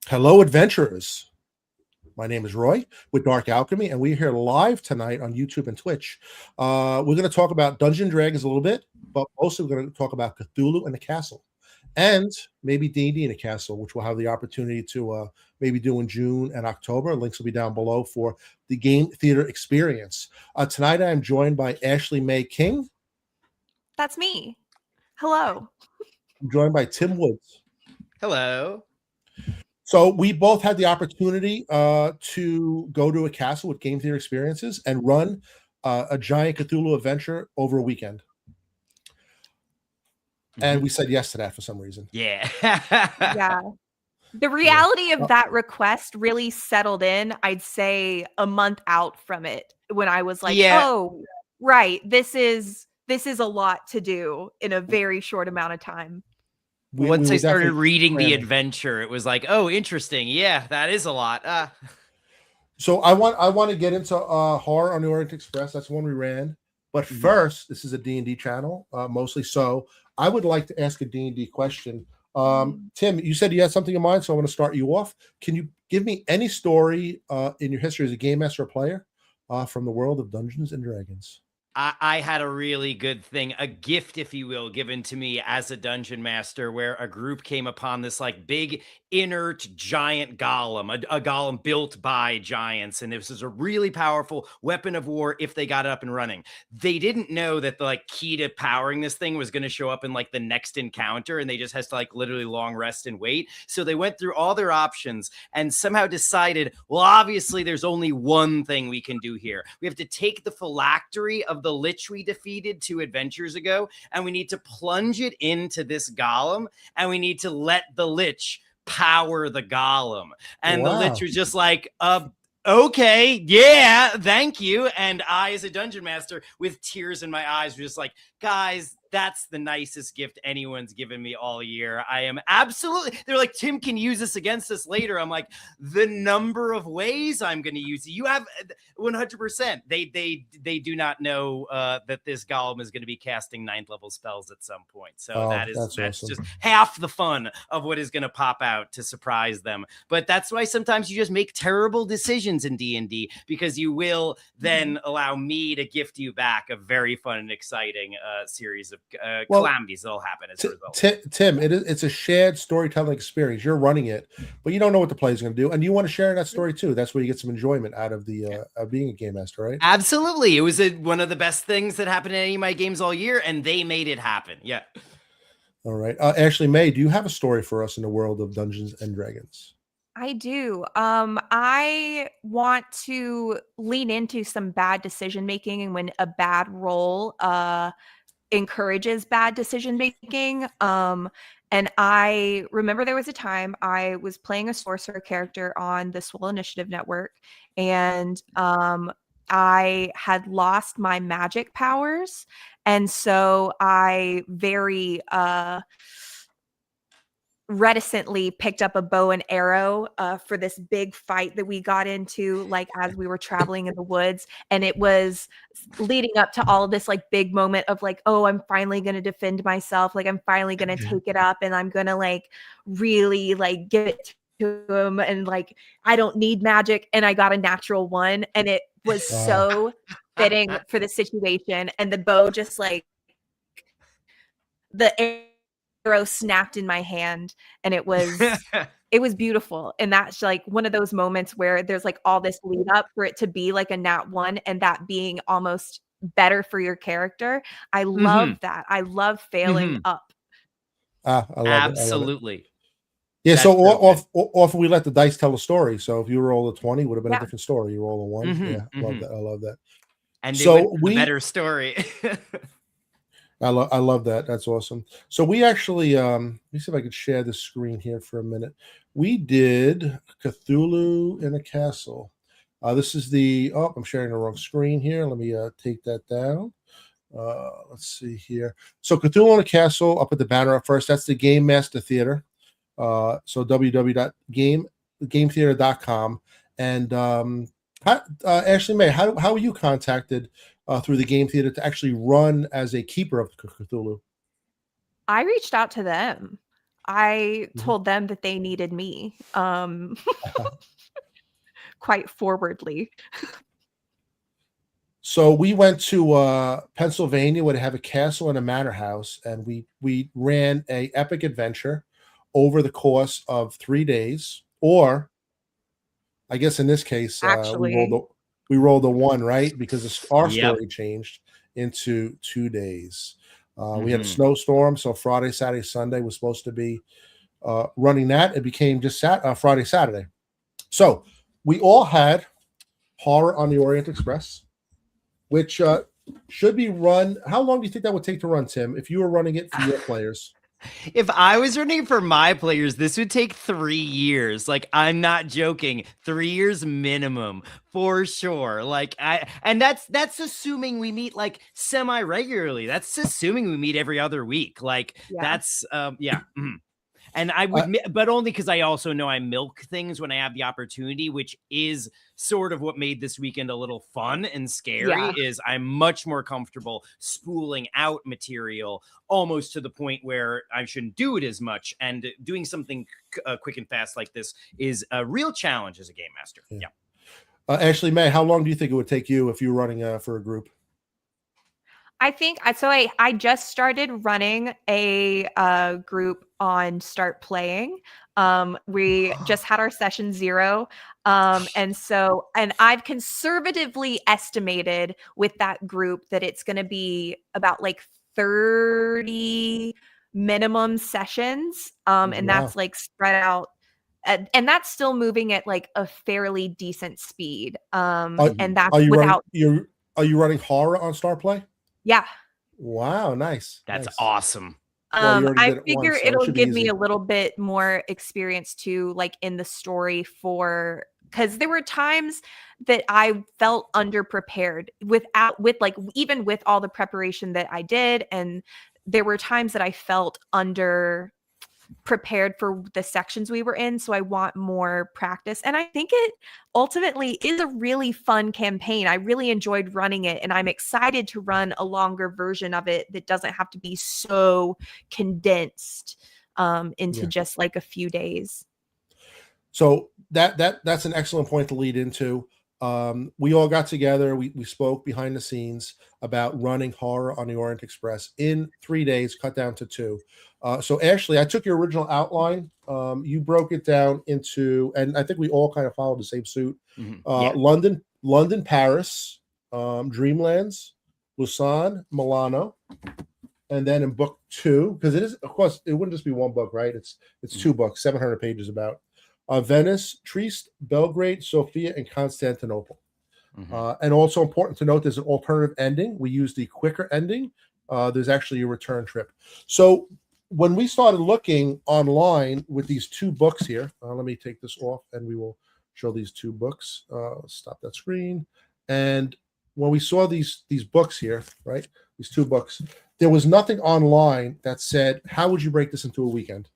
Hello, adventurers. My name is Roy with Dark Alchemy, and we're here live tonight on YouTube and Twitch. We're going to talk about Dungeons and Dragons a little bit, but mostly we're going to talk about Cthulhu and the Castle, and maybe D&D in the Castle, which we'll have the opportunity to maybe do in June and October. Links will be down below for the game theater experience. Tonight, I am joined by Ashley Mae King. That's me. Hello. I'm joined by Tim Woods. Hello. So we both had the opportunity to go to a castle with game theater experiences and run a giant Cthulhu adventure over a weekend. And we said yes to that for some reason. Yeah. Yeah. The reality of that request really settled in, I'd say, a month out from it, when I was like, oh, right, this is a lot to do in a very short amount of time. Once I started reading the adventure, it was like, oh, interesting. Yeah, that is a lot. So I want to get into horror on the Orient Express. That's one we ran. But first, this is a D&D channel, mostly. So I would like to ask a D&D question. Tim, you said you had something in mind, so I want to start you off. Can you give me any story in your history as a game master or player from the world of Dungeons and Dragons? I had a really good thing, a gift, if you will, given to me as a dungeon master, where a group came upon this like big inert giant golem, a golem built by giants. And this is a really powerful weapon of war if they got it up and running. They didn't know that the like key to powering this thing was going to show up in like the next encounter, and they just has to like literally long rest and wait. So they went through all their options and somehow decided, well, obviously there's only one thing we can do here. We have to take the phylactery of the lich we defeated 2 adventures ago, and we need to plunge it into this golem, and we need to let the lich power the golem. And the lich was just like, okay, yeah, thank you. And I, as a dungeon master with tears in my eyes, was just like, guys, that's the nicest gift anyone's given me all year. I am absolutely, they're like, Tim can use this against us later. I'm like, the number of ways I'm going to use it. You have 100%. They do not know that this golem is going to be casting 9th level spells at some point. So that's awesome. Just half the fun of what is going to pop out to surprise them. But that's why sometimes you just make terrible decisions in D&D, because you will then allow me to gift you back a very fun and exciting series of calamities that'll happen as a result. Tim, it's a shared storytelling experience. You're running it, but you don't know what the player is going to do, and you want to share that story too. That's where you get some enjoyment out of the of being a game master, right? Absolutely. It was one of the best things that happened in any of my games all year, and they made it happen. Yeah. All right. Ashley Mae, do you have a story for us in the world of Dungeons and Dragons? I do. I want to lean into some bad decision making, and when a bad roll encourages bad decision making. And I remember there was a time I was playing a sorcerer character on the Swole Initiative Network, and I had lost my magic powers. And so I very reticently picked up a bow and arrow for this big fight that we got into, like as we were traveling in the woods. And it was leading up to all of this like big moment of like, oh, I'm finally going to defend myself. Like I'm finally going to take it up, and I'm going to like really like give it to him. And like, I don't need magic. And I got a natural 1, and it was so fitting for the situation. And the bow just like, the arrow snapped in my hand, and it was beautiful. And that's like one of those moments where there's like all this lead up for it to be like a nat 1, and that being almost better for your character. I love that. I love failing up. I love absolutely it. Yeah, that's so often we let the dice tell a story. So if you roll a 20, it would have been a different story. You roll a 1. I love that. And so a better story. I love that. That's awesome. So we actually, let me see if I could share the screen here for a minute. We did Cthulhu in a Castle. This is I'm sharing the wrong screen here. Let me take that down. Let's see here. So Cthulhu in a Castle, I'll put the banner up first. That's the Game Master Theater. So www.gametheater.com. And Ashley Mae, how were you contacted through the Game Theater to actually run as a keeper of Cthulhu? I reached out to them. I Mhm. told them that they needed me, quite forwardly. So we went to Pennsylvania, where they have a castle and a manor house, and we ran a epic adventure over the course of 3 days, or I guess in this case, Actually, we rolled a one, right? Because our Yep. story changed into 2 days. We had a Mhm. snowstorm, so Friday, Saturday, Sunday was supposed to be running that. It became just Friday, Saturday. So we all had horror on the Orient Express, which should be run. How long do you think that would take to run, Tim, if you were running it for your players? If I was running for my players, this would take 3 years. Like, I'm not joking. 3 years minimum for sure. And that's assuming we meet like semi regularly. That's assuming we meet every other week. Like, yeah. that's yeah. And I Uh, would, but only because I also know I milk things when I have the opportunity, which is sort of what made this weekend a little fun and scary. Yeah. Is I'm much more comfortable spooling out material almost to the point where I shouldn't do it as much. And doing something quick and fast like this is a real challenge as a game master. yeah. Yeah. Ashley May, how long do you think it would take you if you were running for a group? I think so. I just started running a group on Start Playing. We just had our session 0. And I've conservatively estimated with that group that it's going to be about like 30 minimum sessions. And Wow. that's like spread out. And that's still moving at like a fairly decent speed. Are, And that's are you running? without, Are you running horror on Star Play? yeah. Wow, nice, That's nice. awesome. Well, you already I did it figure once, so it it'll should be give me easy. a little bit more experience too, like in the story because there were times that I felt underprepared with like even with all the preparation that I did, and there were times that I felt under prepared for the sections we were in, so I want more practice. And I think it ultimately is a really fun campaign. I really enjoyed running it, and I'm excited to run a longer version of it that doesn't have to be so condensed into Yeah. just like a few days. So that's an excellent point to lead into. We all got together. We spoke behind the scenes about running horror on the Orient Express in 3 days, cut down to 2. So Ashley, I took your original outline. You broke it down into, and I think we all kind of followed the same suit. Yeah. London, Paris, Dreamlands, Lausanne, Milano, and then in book 2, because it is, of course, it wouldn't just be one book, right? It's 2 books, 700 pages about Venice, Trieste, Belgrade, Sofia, and Constantinople. And also important to note, there's an alternative ending. We use the quicker ending. There's actually a return trip. So when we started looking online with these 2 books here, let me take this off and we will show these 2 books. Stop that screen. And when we saw these books here, right, these 2 books, there was nothing online that said, how would you break this into a weekend?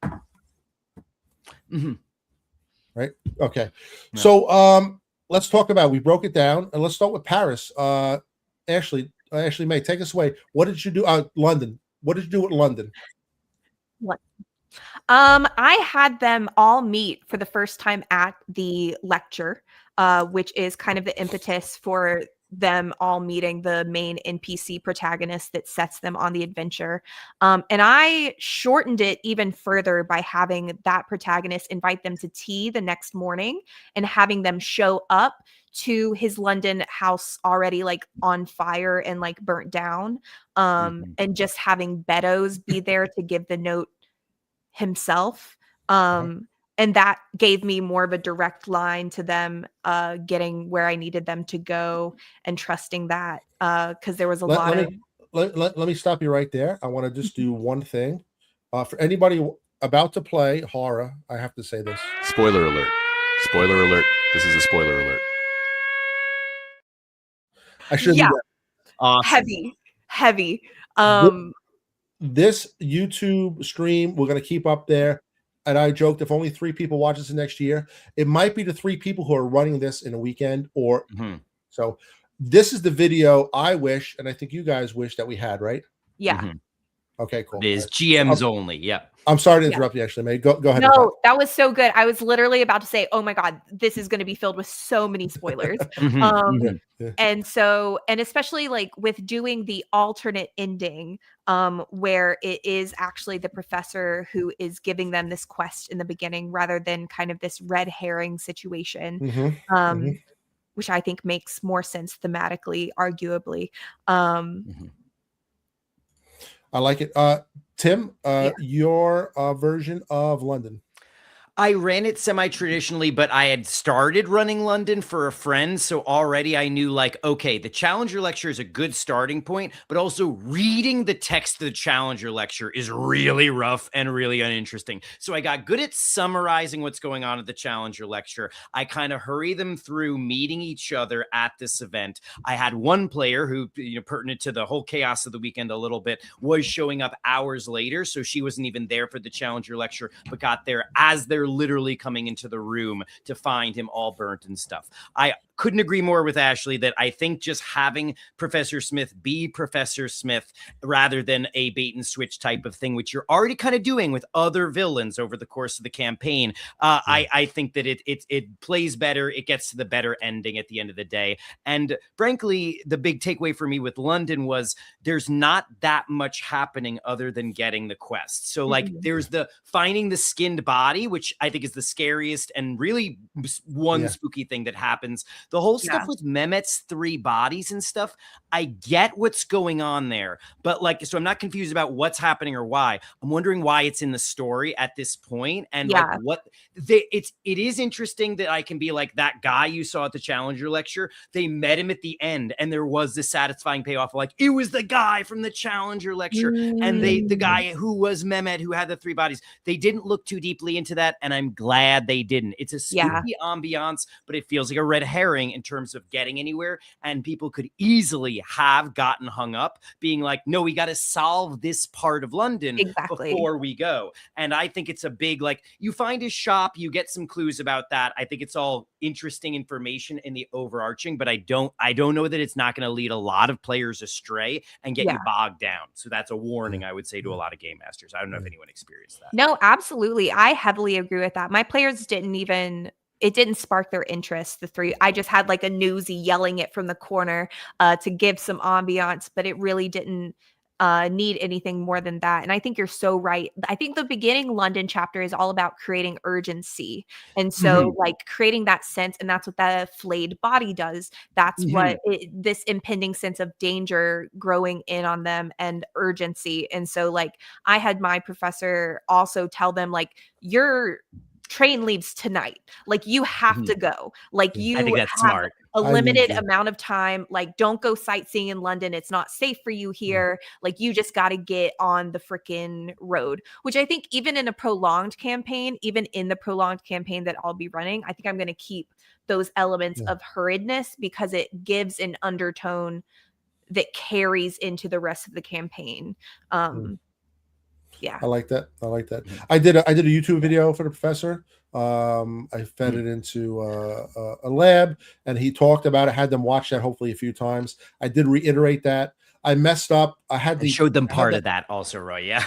Right? Okay. Yeah. So let's talk about, we broke it down, and let's start with Paris. Ashley May, take us away. What did you do? London. What did you do with London? What? I had them all meet for the first time at the lecture, which is kind of the impetus for them all meeting the main NPC protagonist that sets them on the adventure. And I shortened it even further by having that protagonist invite them to tea the next morning and having them show up to his London house already like on fire and like burnt down. And just having Beddoes be there to give the note himself. And that gave me more of a direct line to them getting where I needed them to go, and trusting that because there was a lot of let me stop you right there. I want to just do one thing. For anybody about to play horror, I have to say this. Spoiler alert. Spoiler alert. This is a spoiler alert. I should yeah, do that. Awesome. heavy. This YouTube stream we're going to keep up there. And I joked, if only 3 people watch this next year, it might be the 3 people who are running this in a weekend. Or so this is the video I wish, and I think you guys wish that we had, right? Yeah. Okay, cool. It is All right. GMs only. Yeah. I'm sorry to Yeah. interrupt you, actually, May. Go ahead. No, that was so good. I was literally about to say, oh my God, this is going to be filled with so many spoilers. Mhm, mhm. Yeah. And especially like with doing the alternate ending, where it is actually the professor who is giving them this quest in the beginning rather than kind of this red herring situation. Mhm. Which I think makes more sense thematically, arguably. Mhm. I like it. Tim, Yeah. your version of London. I ran it semi-traditionally, but I had started running London for a friend. So already I knew like, okay, the Challenger lecture is a good starting point, but also reading the text of the Challenger lecture is really rough and really uninteresting. So I got good at summarizing what's going on at the Challenger lecture. I kind of hurry them through meeting each other at this event. I had one player who, pertinent to the whole chaos of the weekend a little bit, was showing up hours later. So she wasn't even there for the Challenger lecture, but got there as they're literally coming into the room to find him all burnt and stuff. I couldn't agree more with Ashley that I think just having Professor Smith be Professor Smith rather than a bait and switch type of thing, which you're already kind of doing with other villains over the course of the campaign, I think that it plays better. It gets to the better ending at the end of the day. And frankly, the big takeaway for me with London was there's not that much happening other than getting the quest. So like there's the finding the skinned body, which I think is the scariest and really one spooky thing that happens. The whole stuff with Mehmet's 3 bodies and stuff, I get what's going on there, but like, so I'm not confused about what's happening or why. I'm wondering why it's in the story at this point, and like what it is interesting that I can be like that guy you saw at the Challenger lecture. They met him at the end, and there was this satisfying payoff. Like it was the guy from the Challenger lecture, and the guy who was Mehmet who had the 3 bodies. They didn't look too deeply into that, and I'm glad they didn't. It's a spooky ambiance, but it feels like a red herring in terms of getting anywhere, and people could easily have gotten hung up being like, no, we got to solve this part of London before we go. And I think it's a big, like, you find his shop, you get some clues about that. I think it's all interesting information in the overarching, but I don't know that it's not going to lead a lot of players astray and get you bogged down. So that's a warning I would say to a lot of game masters. I don't know if anyone experienced that. No, absolutely. I heavily agree with that. My players it didn't spark their interest. The 3, I just had like a newsie yelling it from the corner to give some ambiance, but it really didn't need anything more than that. And I think you're so right. I think the beginning London chapter is all about creating urgency. And so like creating that sense, and that's what the flayed body does. That's what this impending sense of danger growing in on them and urgency. And so like I had my professor also tell them like, your train leaves tonight. Like you have to go. Like you I think that's have smart. a limited amount of time. Like don't go sightseeing in London. It's not safe for you here. Like you just got to get on the freaking road, which I think even in the prolonged campaign that I'll be running, I think I'm going to keep those elements of hurriedness because it gives an undertone that carries into the rest of the campaign. Yeah, I like that. I did a YouTube video for the professor. I fed it into a lab, and he talked about it. Had them watch that hopefully a few times. I did reiterate that. I messed up. I showed them part of that also, Roy. Yeah.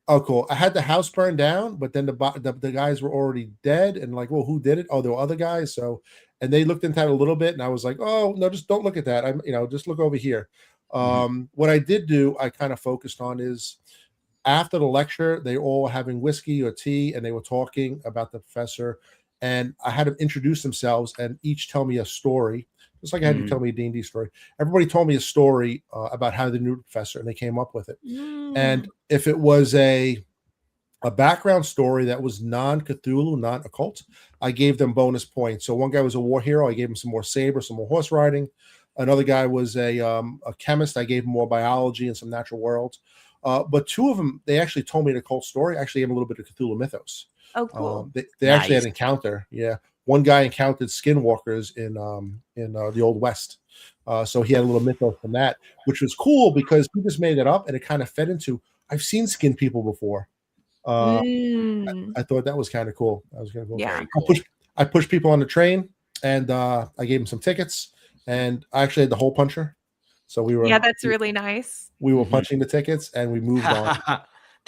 Oh, cool. I had the house burned down, but then the guys were already dead, and like, well, who did it? Oh, there were other guys. So, and they looked into that a little bit, and I was like, oh no, just don't look at that. Just look over here. What I did do, I kind of focused on is, after the lecture, they all were having whiskey or tea, and they were talking about the professor. And I had them introduce themselves and each tell me a story, just like I had you tell me a D&D story. Everybody told me a story about how they knew the professor, and they came up with it. And if it was a background story that was non-Cthulhu, non-occult, I gave them bonus points. So one guy was a war hero. I gave him some more saber, some more horse riding. Another guy was a chemist. I gave him more biology and some natural worlds. But 2 of them, they actually told me the occult story. I actually gave them a little bit of Cthulhu mythos. Oh, cool. They actually had an encounter. Yeah. One guy encountered skinwalkers in the Old West. So he had a little mythos from that, which was cool because he just made it up, and it kind of fed into, I've seen skin people before. I thought that was kind of cool. That was kind of cool. Yeah. I pushed people on the train, and I gave them some tickets, and I actually had the hole puncher. So we were Yeah, that's really nice. we were Mhm. punching the tickets and we moved on.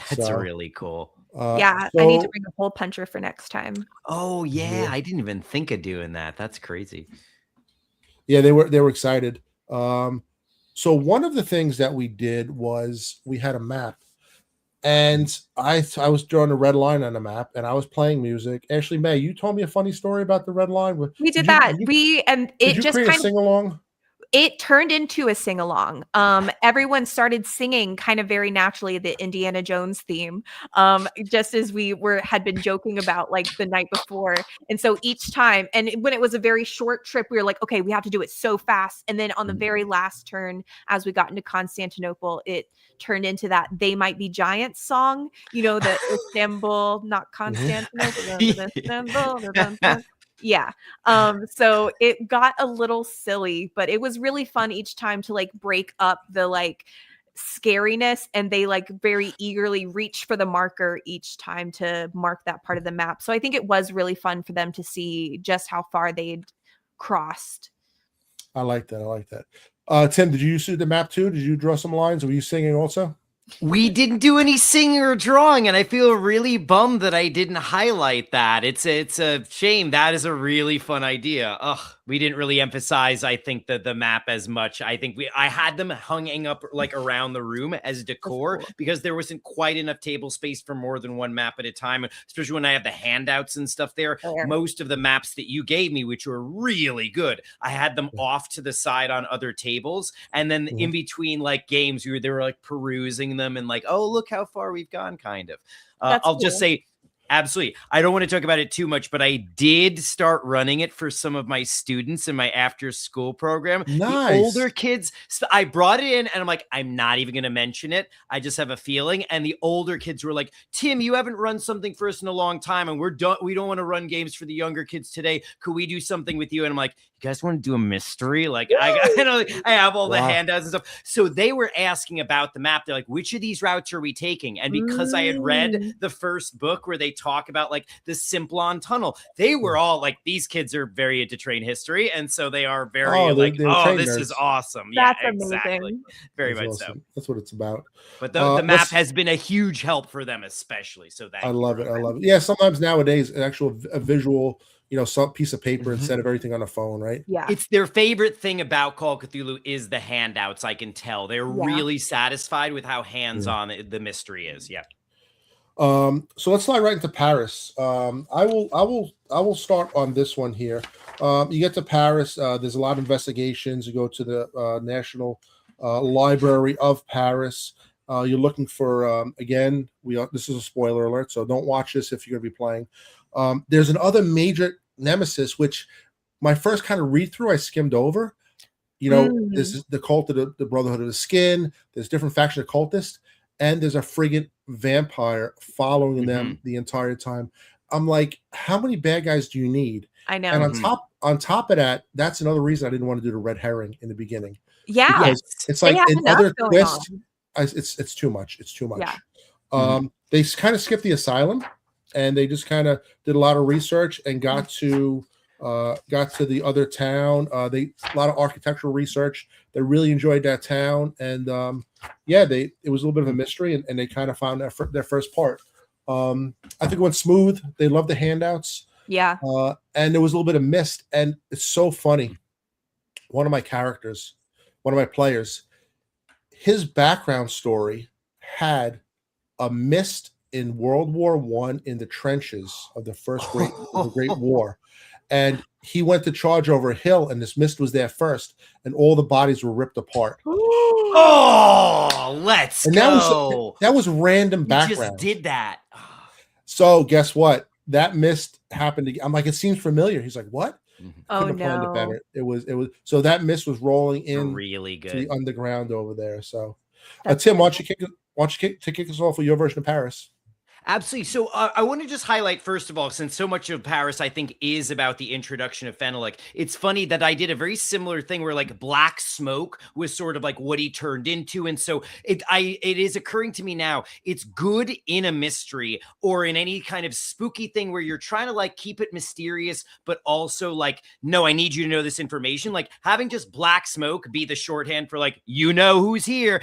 That's So, really cool. Yeah, I need to so bring a hole puncher for next time. Oh yeah, Yeah. I didn't even think of doing that. That's crazy. yeah, they were excited. So one of the things that we did was we had a map, and I was drawing a red line on the map, and I was playing music. Ashley May, you told me a funny story about the red line. We did that. Did It you just create a kind of sing along? it turned into a sing along. Everyone started singing kind of very naturally the Indiana Jones theme, just as had been joking about like the night before. And so each time, when it was a very short trip, we were like, okay, we have to do it so fast. And then on the very last turn, as we got into Constantinople, it turned into that "They Might Be Giants" song. You know, the Istanbul, not Constantinople, Istanbul. Yeah. So it got a little silly, but it was really fun each time to like break up the like scariness, and they like very eagerly reach for the marker each time to mark that part of the map. So I think it was really fun for them to see just how far they'd crossed. I like that. I like that. Tim, did you use the map too? Did you draw some lines? Were you singing also? We didn't do any singing or drawing, and I feel really bummed that I didn't highlight that. It's a shame. That is a really fun idea. Ugh, we didn't really emphasize, I think, the map as much. I think I had them hanging up like around the room as decor cool. because there wasn't quite enough table space for more than one map at a time, especially when I have the handouts and stuff there. Fair. Most of the maps that you gave me, which were really good, I had them Yeah. off to the side on other tables, and then Mhm. in between like games, they were like perusing them and like, oh, look how far we've gone, kind of. I'll just cool. say, absolutely. I don't want to talk about it too much, but I did start running it for some of my students in my after school program. Nice. The older kids, I brought it in and I'm like, I'm not even going to mention it. I just have a feeling. And the older kids were like, Tim, you haven't run something for us in a long time, and we don't want to run games for the younger kids today. Could we do something with you? And I'm like, you guys want to do a mystery? Like, I have all the Wow. handouts and stuff. So they were asking about the map. They're like, which of these routes are we taking? And because I had read the first book where they talk about like the Simplon tunnel, they were all like, these kids are very into train history. And so they are very like, they were oh, train this nerds. is awesome. That's yeah, exactly. amazing. Very That's much so. awesome. That's what it's about. But the map let's- has been a huge help for them, especially. So I love it. I love it. Yeah, sometimes nowadays an actual visual, some piece of paper instead of everything on a phone, right? Yeah. It's their favorite thing about Call of Cthulhu is the handouts. I can tell they're really satisfied with how hands-on the mystery is. Yeah. So let's slide right into Paris. I will start on this one here. You get to Paris. There's a lot of investigations. You go to the National Library of Paris. You're looking for again. This is a spoiler alert, so don't watch this if you're going to be playing. There's another major nemesis, which my first kind of read through I skimmed over. This is the cult of the Brotherhood of the Skin. There's different factions of cultists, and there's a friggin' vampire following them the entire time. I'm like, how many bad guys do you need? I know. And on top of that, that's another reason I didn't want to do the red herring in the beginning. Yeah. Because it's like in other twists, it's too much. It's too much. Yeah. They kind of skipped the asylum, and they just kind of did a lot of research and got to the other town. A lot of architectural research. They really enjoyed that town, and it was a little bit of a mystery, and they kind of found their first part. I think it went smooth. They loved the handouts. Yeah. And there was a little bit of mist, and it's so funny. One of my players, his background story had a mist in World War I in the trenches of the Great War. And he went to charge over a hill, and this mist was there first, and all the bodies were ripped apart. Oh, let's go. That was random background. Just did that. So guess what? That mist happened again. I'm like, it seems familiar. He's like, what? Oh Couldn't have planned it no. better. It was so that mist was rolling in really good to the underground over there. So That's Tim, why don't you kick us off with your version of Paris? Absolutely. So I want to just highlight, first of all, since so much of Paris, I think, is about the introduction of Fenelek, it's funny that I did a very similar thing where like black smoke was sort of like what he turned into. And so it is occurring to me now, it's good in a mystery or in any kind of spooky thing where you're trying to like keep it mysterious, but also like, no, I need you to know this information. Like having just black smoke be the shorthand for like, you know who's here.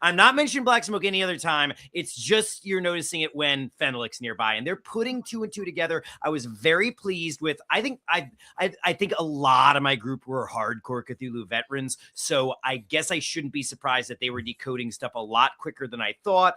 I'm not mentioning black smoke any other time. It's just you're noticing it when Fenelek's nearby, and they're putting two and two together. I was very pleased with. I think a lot of my group were hardcore Cthulhu veterans, so I guess I shouldn't be surprised that they were decoding stuff a lot quicker than I thought.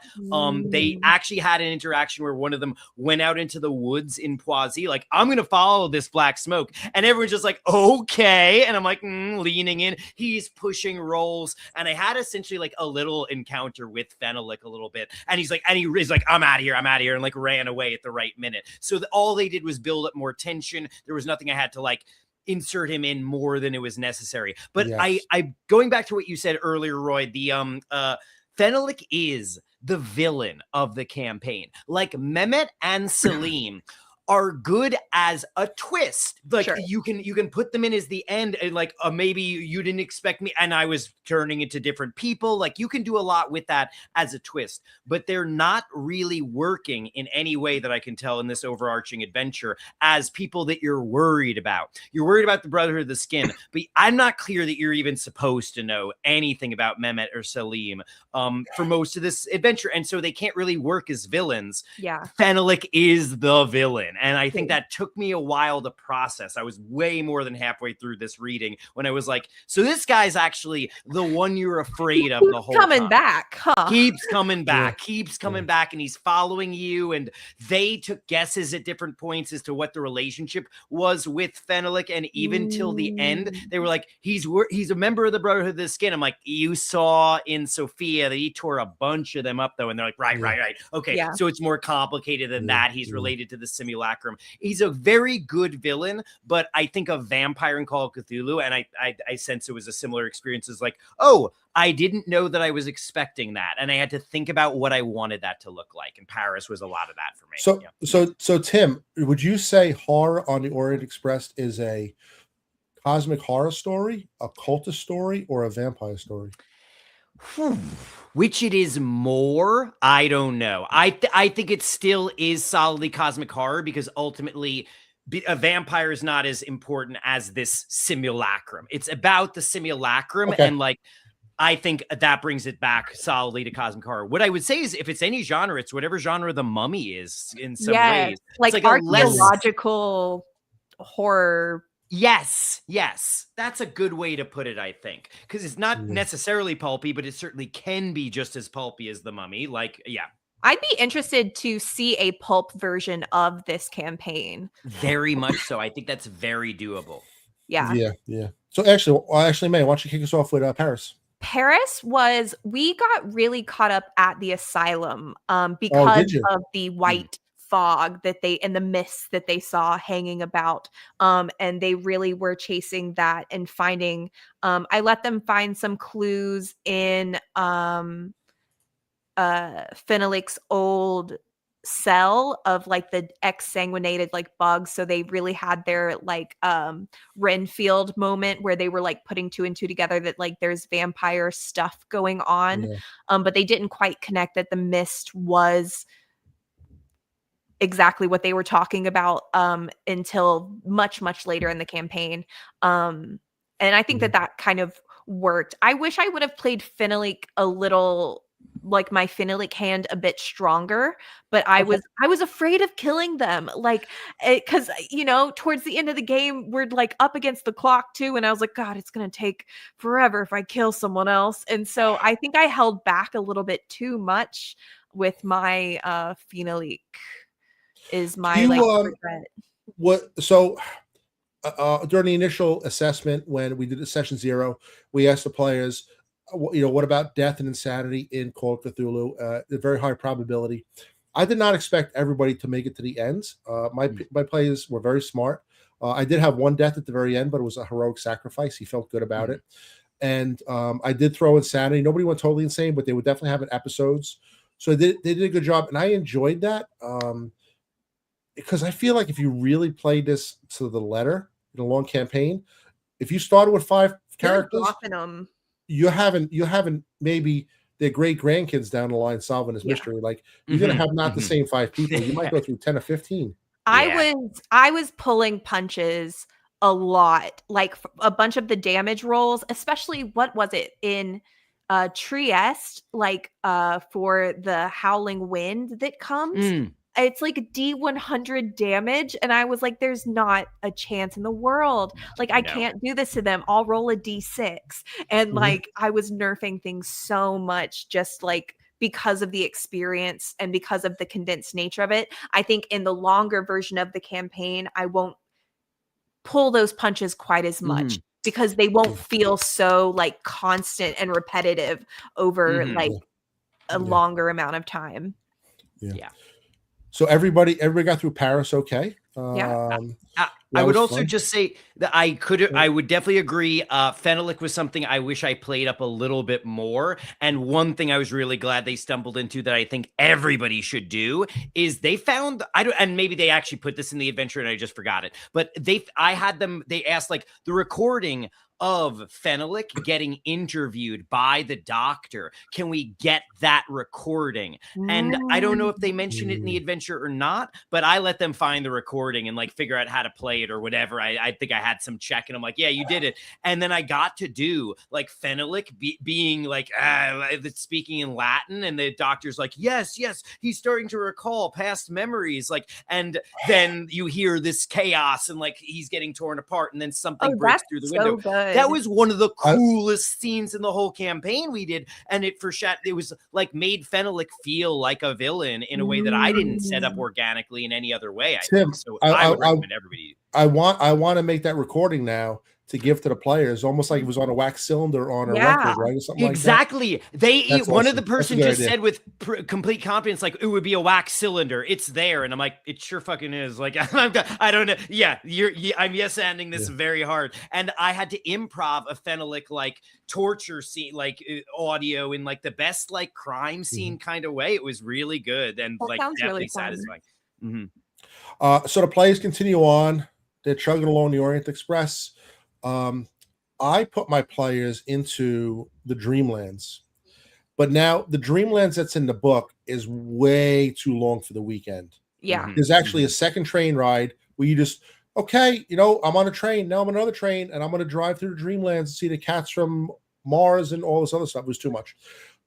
They actually had an interaction where one of them went out into the woods in Poissy, like, I'm gonna follow this black smoke, and everyone's just like, okay, and I'm like leaning in. He's pushing rolls, and I had essentially like a little encounter with Fenelek a little bit, and he's like, I'm out of here, and like ran away at the right minute. So all they did was build up more tension. There was nothing I had to like insert him in more than it was necessary. But yes. I going back to what you said earlier, Roy, the Fenelek is the villain of the campaign. Like Mehmet and Selim are good as a twist. Like sure. you can put them in as the end, and like maybe you didn't expect me and I was turning into different people. Like you can do a lot with that as a twist, but they're not really working in any way that I can tell in this overarching adventure as people that you're worried about. You're worried about the Brotherhood of the Skin, but I'm not clear that you're even supposed to know anything about Mehmet or Selim for most of this adventure, and so they can't really work as villains. Yeah, Fenelek is the villain. And I think that took me a while to process. I was way more than halfway through this reading when I was like, so this guy's actually the one you're afraid of the whole time. Coming back, huh? Keeps coming back, and he's following you. And they took guesses at different points as to what the relationship was with Fenelek. And even till the end, they were like, he's a member of the Brotherhood of the Skin. I'm like, you saw in Sophia that he tore a bunch of them up, though. And they're like, right. Okay, so it's more complicated than that. He's related to the simulacrum. He's a very good villain, but I think a vampire in Call of Cthulhu, and I sense it was a similar experience as like, oh, I didn't know that I was expecting that, and I had to think about what I wanted that to look like. And Paris was a lot of that for me. So Tim, would you say horror on the Orient Express is a cosmic horror story, a cultist story, or a vampire story? Which it is more, I don't know. I think it still is solidly cosmic horror because ultimately a vampire is not as important as this simulacrum. It's about the simulacrum, and like I think that brings it back solidly to cosmic horror. What I would say is if it's any genre, it's whatever genre the Mummy is in some ways. Like archaeological horror. Yes, that's a good way to put it, I think, because it's not necessarily pulpy, but it certainly can be just as pulpy as the Mummy. Like, I'd be interested to see a pulp version of this campaign. Very much so. I think that's very doable. Yeah. So actually, May, why don't you kick us off with Paris? We got really caught up at the asylum because of the white fog and the mists that they saw hanging about, and they really were chasing that and finding I let them find some clues in Fenelek's old cell of like the exsanguinated like bugs, so they really had their like Renfield moment where they were like putting two and two together that like there's vampire stuff going on, but they didn't quite connect that the mist was exactly what they were talking about until much later in the campaign, and I think that kind of worked. I wish I would have played Fenelek a little, like my Fenelek hand a bit stronger, but I was afraid of killing them, like because towards the end of the game we're like up against the clock too, and I was like, God, it's gonna take forever if I kill someone else, and so I think I held back a little bit too much with my Fenelek. Is my regret. During the initial assessment when we did the session 0, we asked the players, what about death and insanity in Call of Cthulhu? A very high probability. I did not expect everybody to make it to the end. My players were very smart. I did have one death at the very end, but it was a heroic sacrifice. He felt good about it. And I did throw insanity. Nobody went totally insane, but they would definitely have it episodes So they did a good job, and I enjoyed that because I feel like if you really played this to the letter in a long campaign, if you started with 5 characters, dropping them. you haven't maybe their great grandkids down the line solving this mystery. Like you're gonna have not the same 5 people. You might go through 10 or 15. I was pulling punches a lot, like a bunch of the damage rolls, especially what was it in Trieste, like for the howling wind that comes. It's like D100 damage, and I was like, there's not a chance in the world. Like, I can't do this to them. I'll roll a D6. And like, I was nerfing things so much, just like because of the experience and because of the condensed nature of it. I think in the longer version of the campaign, I won't pull those punches quite as much because they won't feel so like constant and repetitive over like a longer amount of time. Yeah. So everybody got through Paris okay. I would also just say that I would definitely agree. Fenalik was something I wish I played up a little bit more. And one thing I was really glad they stumbled into that I think everybody should do is they found, and maybe they actually put this in the adventure and I just forgot it, but they asked like the recording of Fenalik getting interviewed by the doctor. Can we get that recording? And I don't know if they mentioned it in the adventure or not, but I let them find the recording and like figure out how to play it or whatever. I think I had some check and I'm like, yeah, you did it. And then I got to do like Fenalik being like speaking in Latin, and the doctor's like, yes, he's starting to recall past memories. Like, and then you hear this chaos and like he's getting torn apart, and then something breaks through the window. Good. That was one of the coolest scenes in the whole campaign we did, and it was like made Fenalik feel like a villain in a way that I didn't set up organically in any other way. Tim, so I would recommend everybody. I want to make that recording now to give to the players, almost like it was on a wax cylinder on a record, right? Or something exactly. Like that. One of the person just said with complete confidence, like it would be a wax cylinder. It's there, and I'm like, it sure fucking is. Like I don't know. Yeah, I'm yes-anding this very hard, and I had to improv a Fenalik like torture scene, like audio in like the best like crime scene kind of way. It was really good and that like definitely really satisfying. So the players continue on. They're chugging along the Orient Express. I put my players into the Dreamlands, but now the Dreamlands that's in the book is way too long for the weekend. Yeah. There's actually a second train ride where you just, okay, I'm on a train, now I'm on another train, and I'm going to drive through the Dreamlands and see the cats from Mars and all this other stuff. It was too much.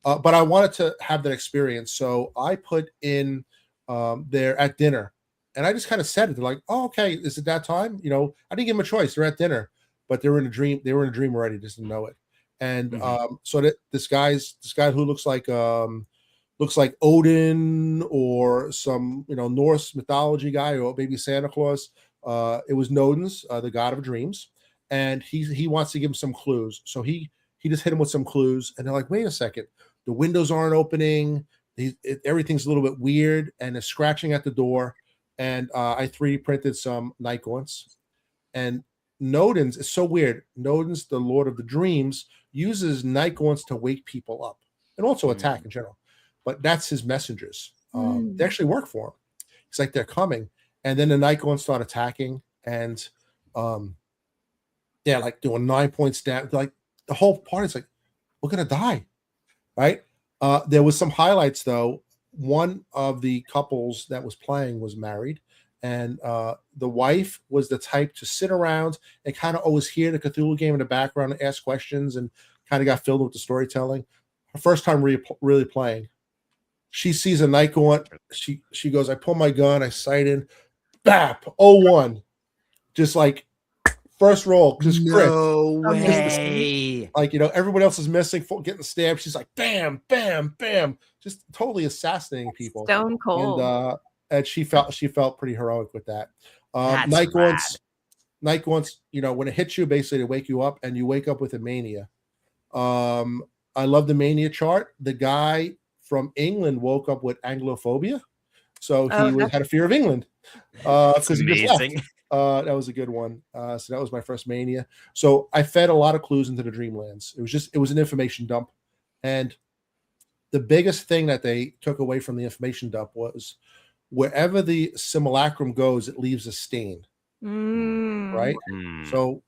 But I wanted to have that experience. So I put in there at dinner, and I just kind of said it. They're like, oh, okay, is it that time? I didn't give them a choice. They're at dinner. But they were in a dream. They were in a dream already, just didn't know it. And so that this guy who looks like Odin or some Norse mythology guy, or maybe Santa Claus. It was Nodens, the god of dreams, and he wants to give him some clues. So he just hit him with some clues, and they're like, wait a second, the windows aren't opening. Everything's a little bit weird, and they're scratching at the door. And I 3D printed some night gaunts, and Nodens is so weird. Nodens, the Lord of the Dreams, uses night gaunts to wake people up and also attack in general. But that's his messengers. They actually work for him. It's like they're coming, and then the night gaunts start attacking, and like doing 9 points down. Like the whole party's like, we're gonna die, right? There was some highlights though. One of the couples that was playing was married. And the wife was the type to sit around and kind of always hear the Cthulhu game in the background and ask questions, and kind of got filled with the storytelling. Her first time really playing, she sees a night gaunt. She goes, I pull my gun, I sight in, bap, 01. Just like first roll, just crit. No way. Like, everybody else is missing, getting stabbed. She's like, bam, bam, bam, just totally assassinating people. Stone cold. And she felt pretty heroic with that. Night gaunts, when it hits you, basically to wake you up, and you wake up with a mania. I love the mania chart. The guy from England woke up with Anglophobia, so he had a fear of England. Because he just left. That was a good one. So that was my first mania. So I fed a lot of clues into the Dreamlands. It was an information dump, and the biggest thing that they took away from the information dump was wherever the simulacrum goes, it leaves a stain, right? So,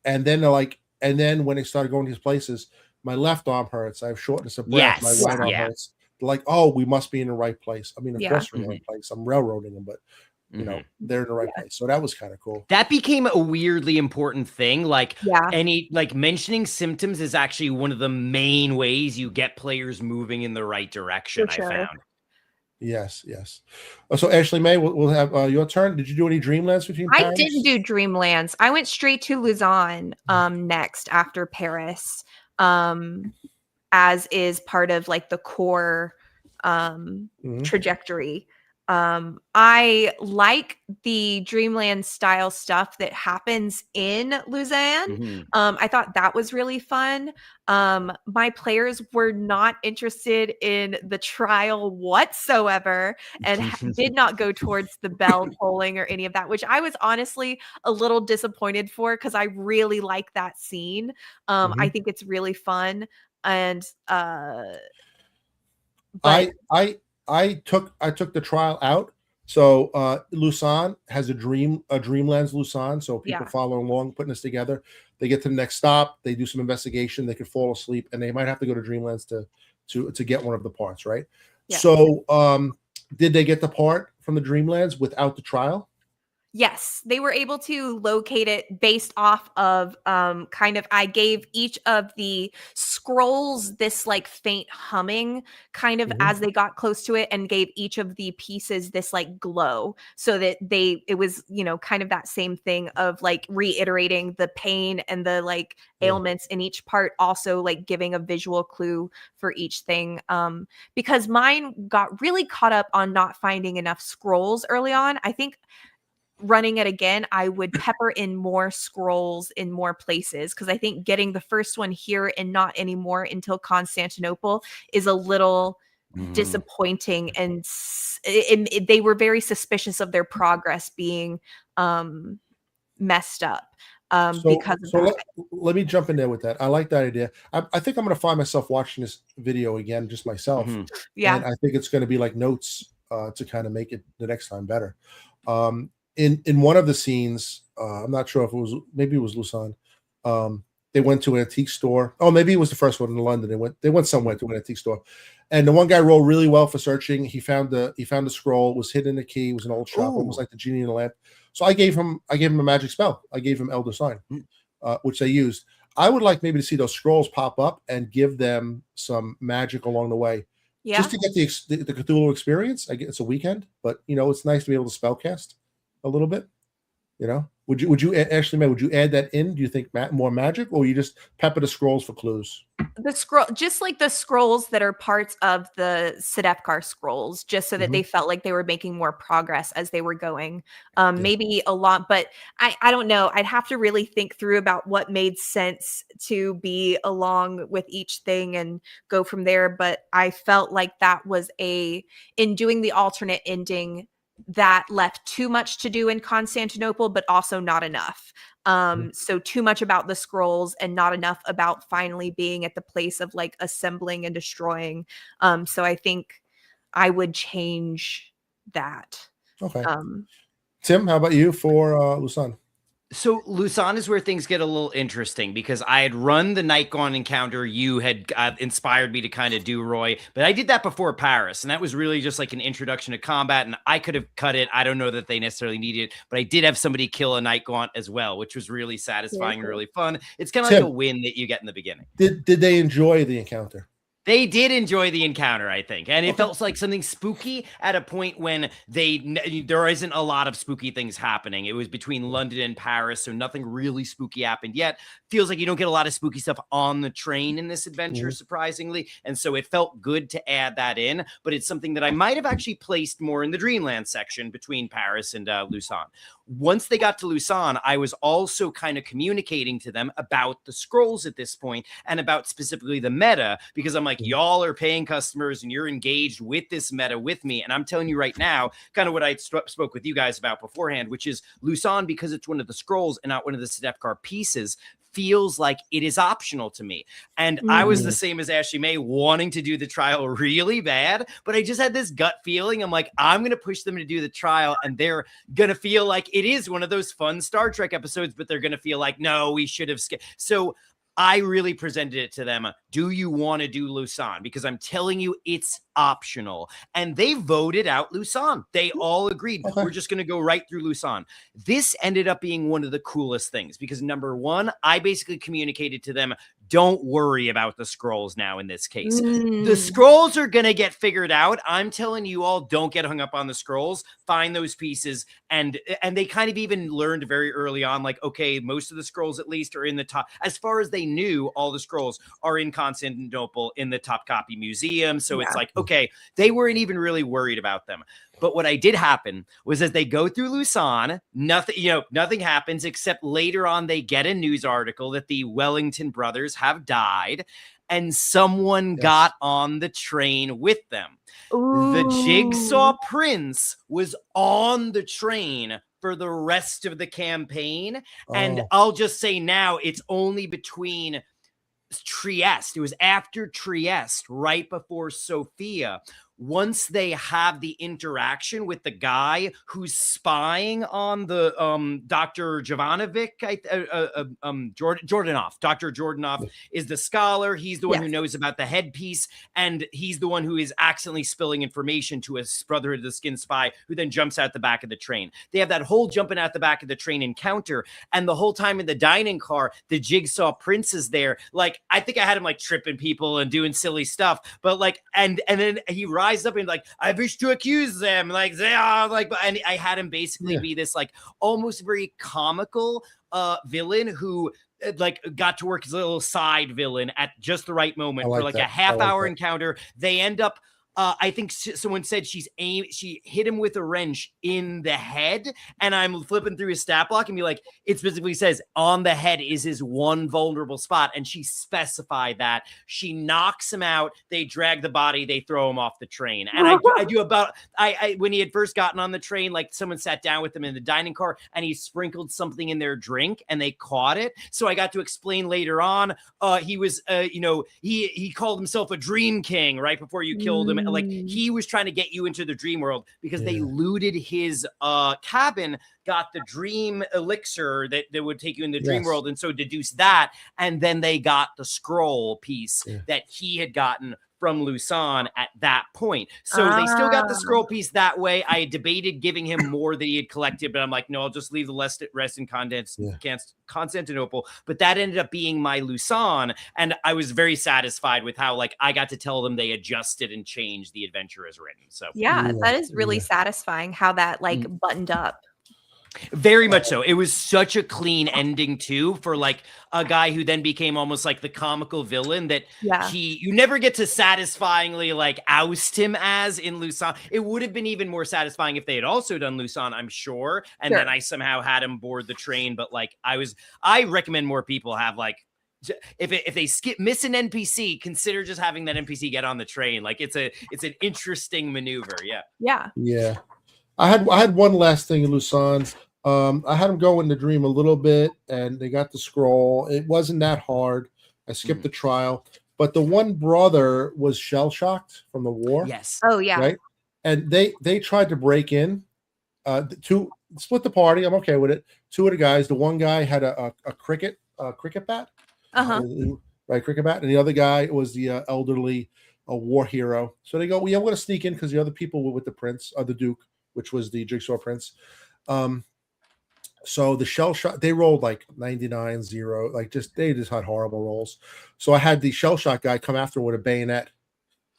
and then they're like, and then when they started going to these places, my left arm hurts. I have shortness of breath. Yes, My right arm yeah. hurts. They're like, oh, we must be in the right place. I mean, of Yeah. course we're in the right place. I'm railroading them, but you know, they're in the right place. So that was kind of cool. That became a weirdly important thing. Like Yeah. mentioning symptoms is actually one of the main ways you get players moving in the right direction. For sure. I found. Yes, yes. So Ashley May, we'll have your turn. Did you do any Dreamlands between I Paris? didn't do Dreamlands. I went straight to Luzon next after Paris, as is part of like the core trajectory. I like the Dreamland style stuff that happens in Luzon. I thought that was really fun. My players were not interested in the trial whatsoever and did not go towards the bell tolling or any of that, which I was honestly a little disappointed for because I really like that scene. I think it's really fun. And but I took the trial out. So Luzon has a Dreamlands Luzon. So people following along, putting this together, they get to the next stop, they do some investigation, they could fall asleep, and they might have to go to Dreamlands to get one of the parts, right? Yeah. So did they get the part from the Dreamlands without the trial? yes, they were able to locate it based off of I gave each of the scrolls this like faint humming kind of as they got close to it, and gave each of the pieces this like glow, so that it was, you know, kind of that same thing of like reiterating the pain and the like ailments in each part, also like giving a visual clue for each thing. Because mine got really caught up on not finding enough scrolls early on. I think running it again, I would pepper in more scrolls in more places, because I think getting the first one here and not anymore until Constantinople is a little disappointing, and they were very suspicious of their progress being messed up because of that. Let me jump in there with that. I like that idea. I think I'm going to find myself watching this video again just myself. Yeah, and I think it's going to be like notes to kind of make it the next time better. In one of the scenes, I'm not sure if maybe it was Luzon. They went to an antique store. Oh, maybe it was the first one in London. They went somewhere to an antique store, and the one guy rolled really well for searching. He found the scroll, was hidden in the key, was an old shop, almost like the genie in the lamp. So I gave him a magic spell. I gave him Elder Sign, which they used. I would like maybe to see those scrolls pop up and give them some magic along the way. yeah, Just to get the Cthulhu experience. I guess it's a weekend, but you know, it's nice to be able to spellcast a little bit. You know, would you Ashley May, would you add that in? Do you think more magic, or you just pepper the scrolls for clues? the scroll, just like the scrolls that are parts of the Sedefkar scrolls, just so that they felt like they were making more progress as they were going. Maybe a lot, but I don't know. I'd have to really think through about what made sense to be along with each thing and go from there. But I felt like that was in doing the alternate ending, that left too much to do in Constantinople, but also not enough. So too much about the scrolls and not enough about finally being at the place of like assembling and destroying. So I think I would change that. Okay. Tim, how about you for Luzon? So Luzon is where things get a little interesting, because I had run the Nightgaunt encounter you had inspired me to kind of do, Roy, but I did that before Paris, and that was really just like an introduction to combat, and I could have cut it. I don't know that they necessarily needed it, but I did have somebody kill a Nightgaunt as well, which was really satisfying and really fun. It's kind of like a win that you get in the beginning. Did they enjoy the encounter? They did enjoy the encounter, I think. And it felt like something spooky at a point when there isn't a lot of spooky things happening. It was between London and Paris, so nothing really spooky happened yet. Feels like you don't get a lot of spooky stuff on the train in this adventure, surprisingly. And so it felt good to add that in. But it's something that I might have actually placed more in the Dreamland section between Paris and Luzon. Once they got to Luzon, I was also kind of communicating to them about the scrolls at this point and about specifically the meta, because I'm like, y'all are paying customers and you're engaged with this meta with me. And I'm telling you right now, kind of what I spoke with you guys about beforehand, which is Luzon, because it's one of the scrolls and not one of the Sedefkar pieces, feels like it is optional to me. And I was the same as Ashley May, wanting to do the trial really bad, but I just had this gut feeling. I'm like, I'm going to push them to do the trial, and they're going to feel like it is one of those fun Star Trek episodes, but they're going to feel like, no, we should have skipped. So I really presented it to them. Do you want to do Lusan? Because I'm telling you, it's optional. And they voted out Lusan. They all agreed. Okay. We're just going to go right through Lusan. This ended up being one of the coolest things because, number one, I basically communicated to them, don't worry about the scrolls now in this case. The scrolls are going to get figured out. I'm telling you all, don't get hung up on the scrolls. Find those pieces. And they kind of even learned very early on, like, okay, most of the scrolls at least are in the top. As far as they knew, all the scrolls are in Constantinople in the Topkapi Museum. So it's like, okay, they weren't even really worried about them. But what I did happen was as they go through Lusan, nothing happens except later on they get a news article that the Wellington brothers have died and someone got on the train with them. Ooh. The Jigsaw Prince was on the train for the rest of the campaign. And I'll just say now it's only between Trieste. It was after Trieste, right before Sofia. Once they have the interaction with the guy who's spying on the Dr. Jovanovic, Jordanov. Dr. Jordanov is the scholar. He's the one who knows about the headpiece, and he's the one who is accidentally spilling information to his Brotherhood of the Skin spy, who then jumps out the back of the train. They have that whole jumping out the back of the train encounter, and the whole time in the dining car, the Jigsaw Prince is there. Like, I think I had him like tripping people and doing silly stuff, but like, and then he rises up and like, I wish to accuse them, like they are like, and I had him basically be this like almost very comical villain who like got to work as a little side villain at just the right moment for like a half-hour encounter. They end up I think someone said she hit him with a wrench in the head, and I'm flipping through his stat block and be like, it specifically says on the head is his one vulnerable spot, and she specified that. She knocks him out, they drag the body, they throw him off the train. And I do about when he had first gotten on the train, like someone sat down with him in the dining car and he sprinkled something in their drink and they caught it. So I got to explain later on, he was he called himself a dream king right before you killed him. Like, he was trying to get you into the dream world because they looted his cabin, got the dream elixir that would take you in the dream world, and so deduced that, and then they got the scroll piece that he had gotten from Lusan at that point. So they still got the scroll piece that way. I debated giving him more that he had collected, but I'm like, no, I'll just leave the rest in Constantinople. But that ended up being my Lusan, and I was very satisfied with how like I got to tell them they adjusted and changed the adventure as written. So that is really satisfying how that like buttoned up. Very much so. It was such a clean ending too, for like a guy who then became almost like the comical villain that you never get to satisfying like oust him as in Lusan. It would have been even more satisfying if they had also done Lusan, I'm sure. And then I somehow had him board the train. But like I recommend more people have like, if they miss an NPC, consider just having that NPC get on the train. Like it's an interesting maneuver. Yeah. I had one last thing in Lusan. I had him go in the dream a little bit, and they got the scroll. It wasn't that hard. I skipped the trial, but the one brother was shell shocked from the war. Yes. Oh yeah. Right. And they tried to break in. To split the party. I'm okay with it. Two of the guys. The one guy had a cricket bat. Right, cricket bat, and the other guy was the elderly war hero. So they go, we're going to sneak in because the other people were with the prince, the duke, which was the Jigsaw Prince. So the shell shot, they rolled like 99-0, like they just had horrible rolls. So I had the shell shot guy come after with a bayonet,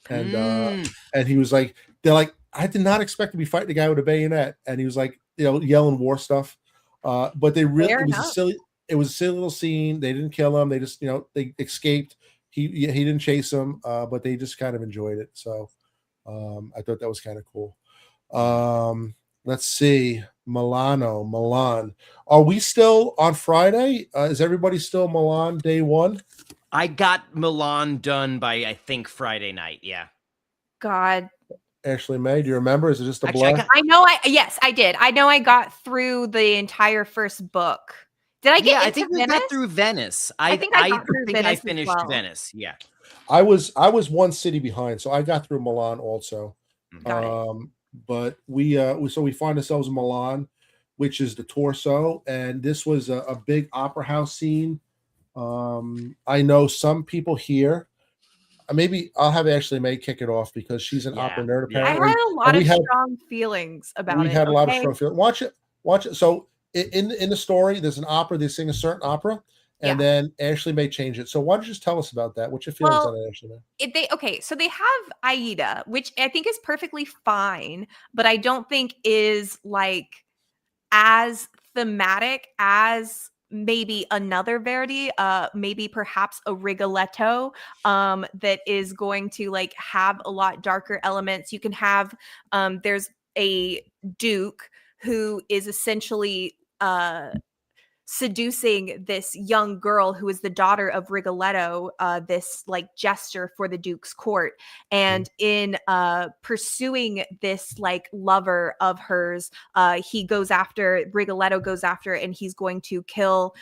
and he was like, they're like, I did not expect to be fighting a guy with a bayonet, and he was like, yelling war stuff. But they really, it was a silly little scene. They didn't kill him. They just, they escaped. He didn't chase them, but they just kind of enjoyed it. So I thought that was kind of cool. Let's see. Milan. Are we still on Friday? Is everybody still Milan day one? I got Milan done by, I think, Friday night. Yeah. God. Ashley May, do you remember? Is it just a blur? Yes, I did. I know I got through the entire first book Did I get Yeah, I into think we Venice? got through Venice. I think I got through think I Venice as finished well. Venice. Yeah. I was one city behind, so I got through Milan also. Got it. But we find ourselves in Milan, which is the Torso, and this was a big opera house scene. I know some people here. Maybe I'll have Ashley May kick it off because she's an opera nerd Yeah. I apparently. had a lot And of strong feelings about it. we had a lot of Okay. strong feelings. Watch it. So in the story, there's an opera. They sing a certain opera, Yeah. and then Ashley may change it. So why don't you just tell us about that? What's your feelings Well, on it, Ashley May? So they have Aida, which I think is perfectly fine, but I don't think is like as thematic as maybe another Verdi, maybe perhaps a Rigoletto, that is going to like have a lot darker elements. You can have there's a duke who is essentially seducing this young girl who is the daughter of Rigoletto, this like jester for the Duke's court. And in pursuing this like lover of hers, Rigoletto goes after, and he's going to kill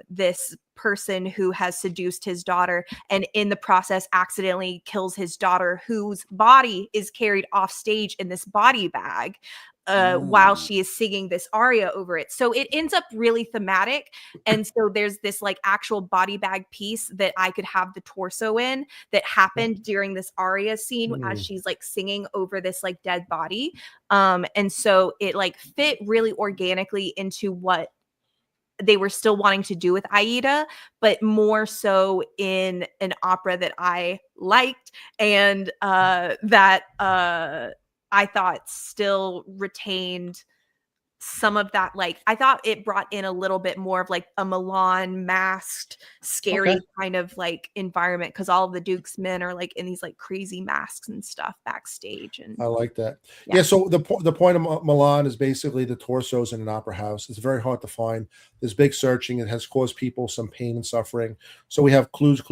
this person who has seduced his daughter, and in the process accidentally kills his daughter, whose body is carried off stage in this body bag while she is singing this aria over it. So it ends up really thematic. And so there's this like actual body bag piece that I could have the torso in that happened during this aria scene as she's like singing over this like dead body. And so it like fit really organically into what they were still wanting to do with Aida, but more so in an opera that I liked and that I thought still retained some of that. Like, I thought it brought in a little bit more of like a Milan masked, scary kind of like environment, because all of the Duke's men are like in these like crazy masks and stuff backstage. And I like that. Yeah. So the point of Milan is basically the torsos in an opera house. It's very hard to find. There's big searching. It has caused people some pain and suffering. So we have clues.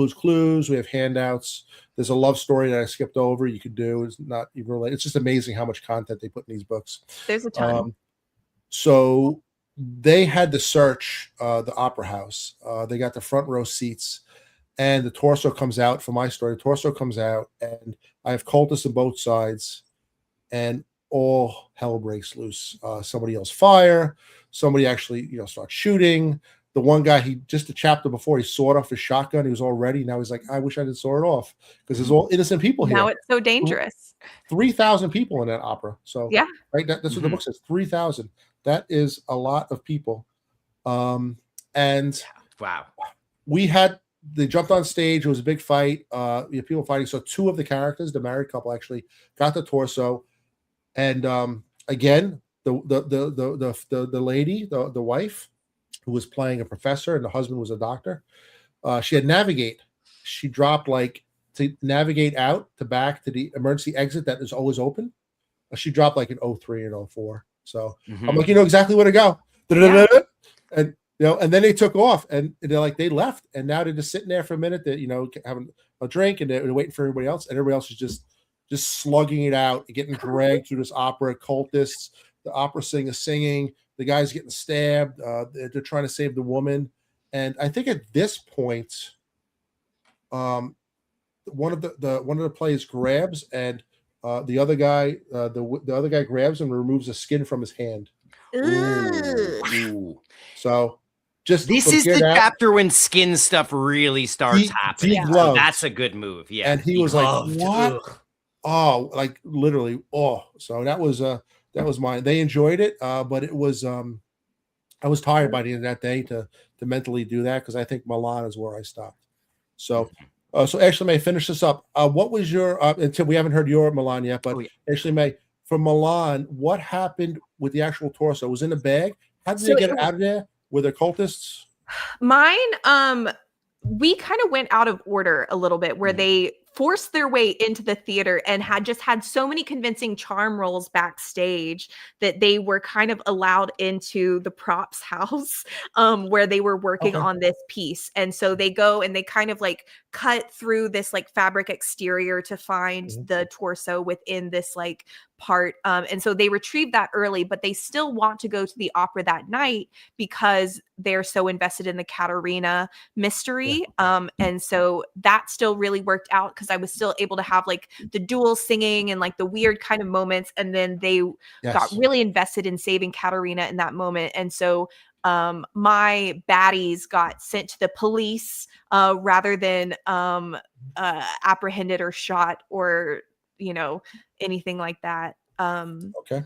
We have handouts. There's a love story that I skipped over. You could do. It's not even related. It's just amazing how much content they put in these books. There's a ton. So they had to search the opera house. They got the front row seats, and the torso comes out. For my story, the torso comes out, and I have cultists on both sides, and all hell breaks loose. Somebody yells fire. Somebody actually, starts shooting. The one guy, just the chapter before, he sawed off his shotgun. He was all ready. Now he's like, I wish I didn't saw it off, because there's all innocent people here. Now it's so dangerous. 3,000 people in that opera. So yeah, right. That's what the book says. 3,000. That is a lot of people. And wow, they jumped on stage. It was a big fight. We had people fighting. So two of the characters, the married couple, actually got the torso. And again, the lady, the wife, who was playing a professor, and the husband was a doctor. She had navigate. She dropped to navigate out to back to the emergency exit that is always open. She dropped like an 03 and 04. So I'm like, exactly where to go. Yeah. And and then they took off, and they left, and now they're just sitting there for a minute, that having a drink, and they're waiting for everybody else, and everybody else is just slugging it out, getting dragged through this opera. Cultists, the opera singer singing, the guy's getting stabbed. They're trying to save the woman, and I think at this point, one of the players grabs, and the other guy, the other guy grabs and removes a skin from his hand. Ooh. So this is the chapter when skin stuff really starts happening. So that's a good move. Yeah. And he was like, what? Ugh. Oh, like literally. Oh, so that was mine. They enjoyed it. But it was, I was tired by the end of that day to mentally do that, because I think Milan is where I stopped. So, so Ashley May, finish this up. What was your, until we haven't heard your Milan yet, but Ashley May, from Milan, what happened with the actual torso? It was in a bag. How did they get it out of there? Were there cultists? Mine, we kind of went out of order a little bit, where they forced their way into the theater and had so many convincing charm rolls backstage that they were kind of allowed into the props house, where they were working on this piece. And so they go and they kind of like cut through this like fabric exterior to find the torso within this like part. And so they retrieved that early, but they still want to go to the opera that night, because they're so invested in the Katarina mystery. And so that still really worked out because I was still able to have like the dual singing and like the weird kind of moments. And then they got really invested in saving Katarina in that moment. And so my baddies got sent to the police rather than apprehended or shot or, you know, anything like that. Okay.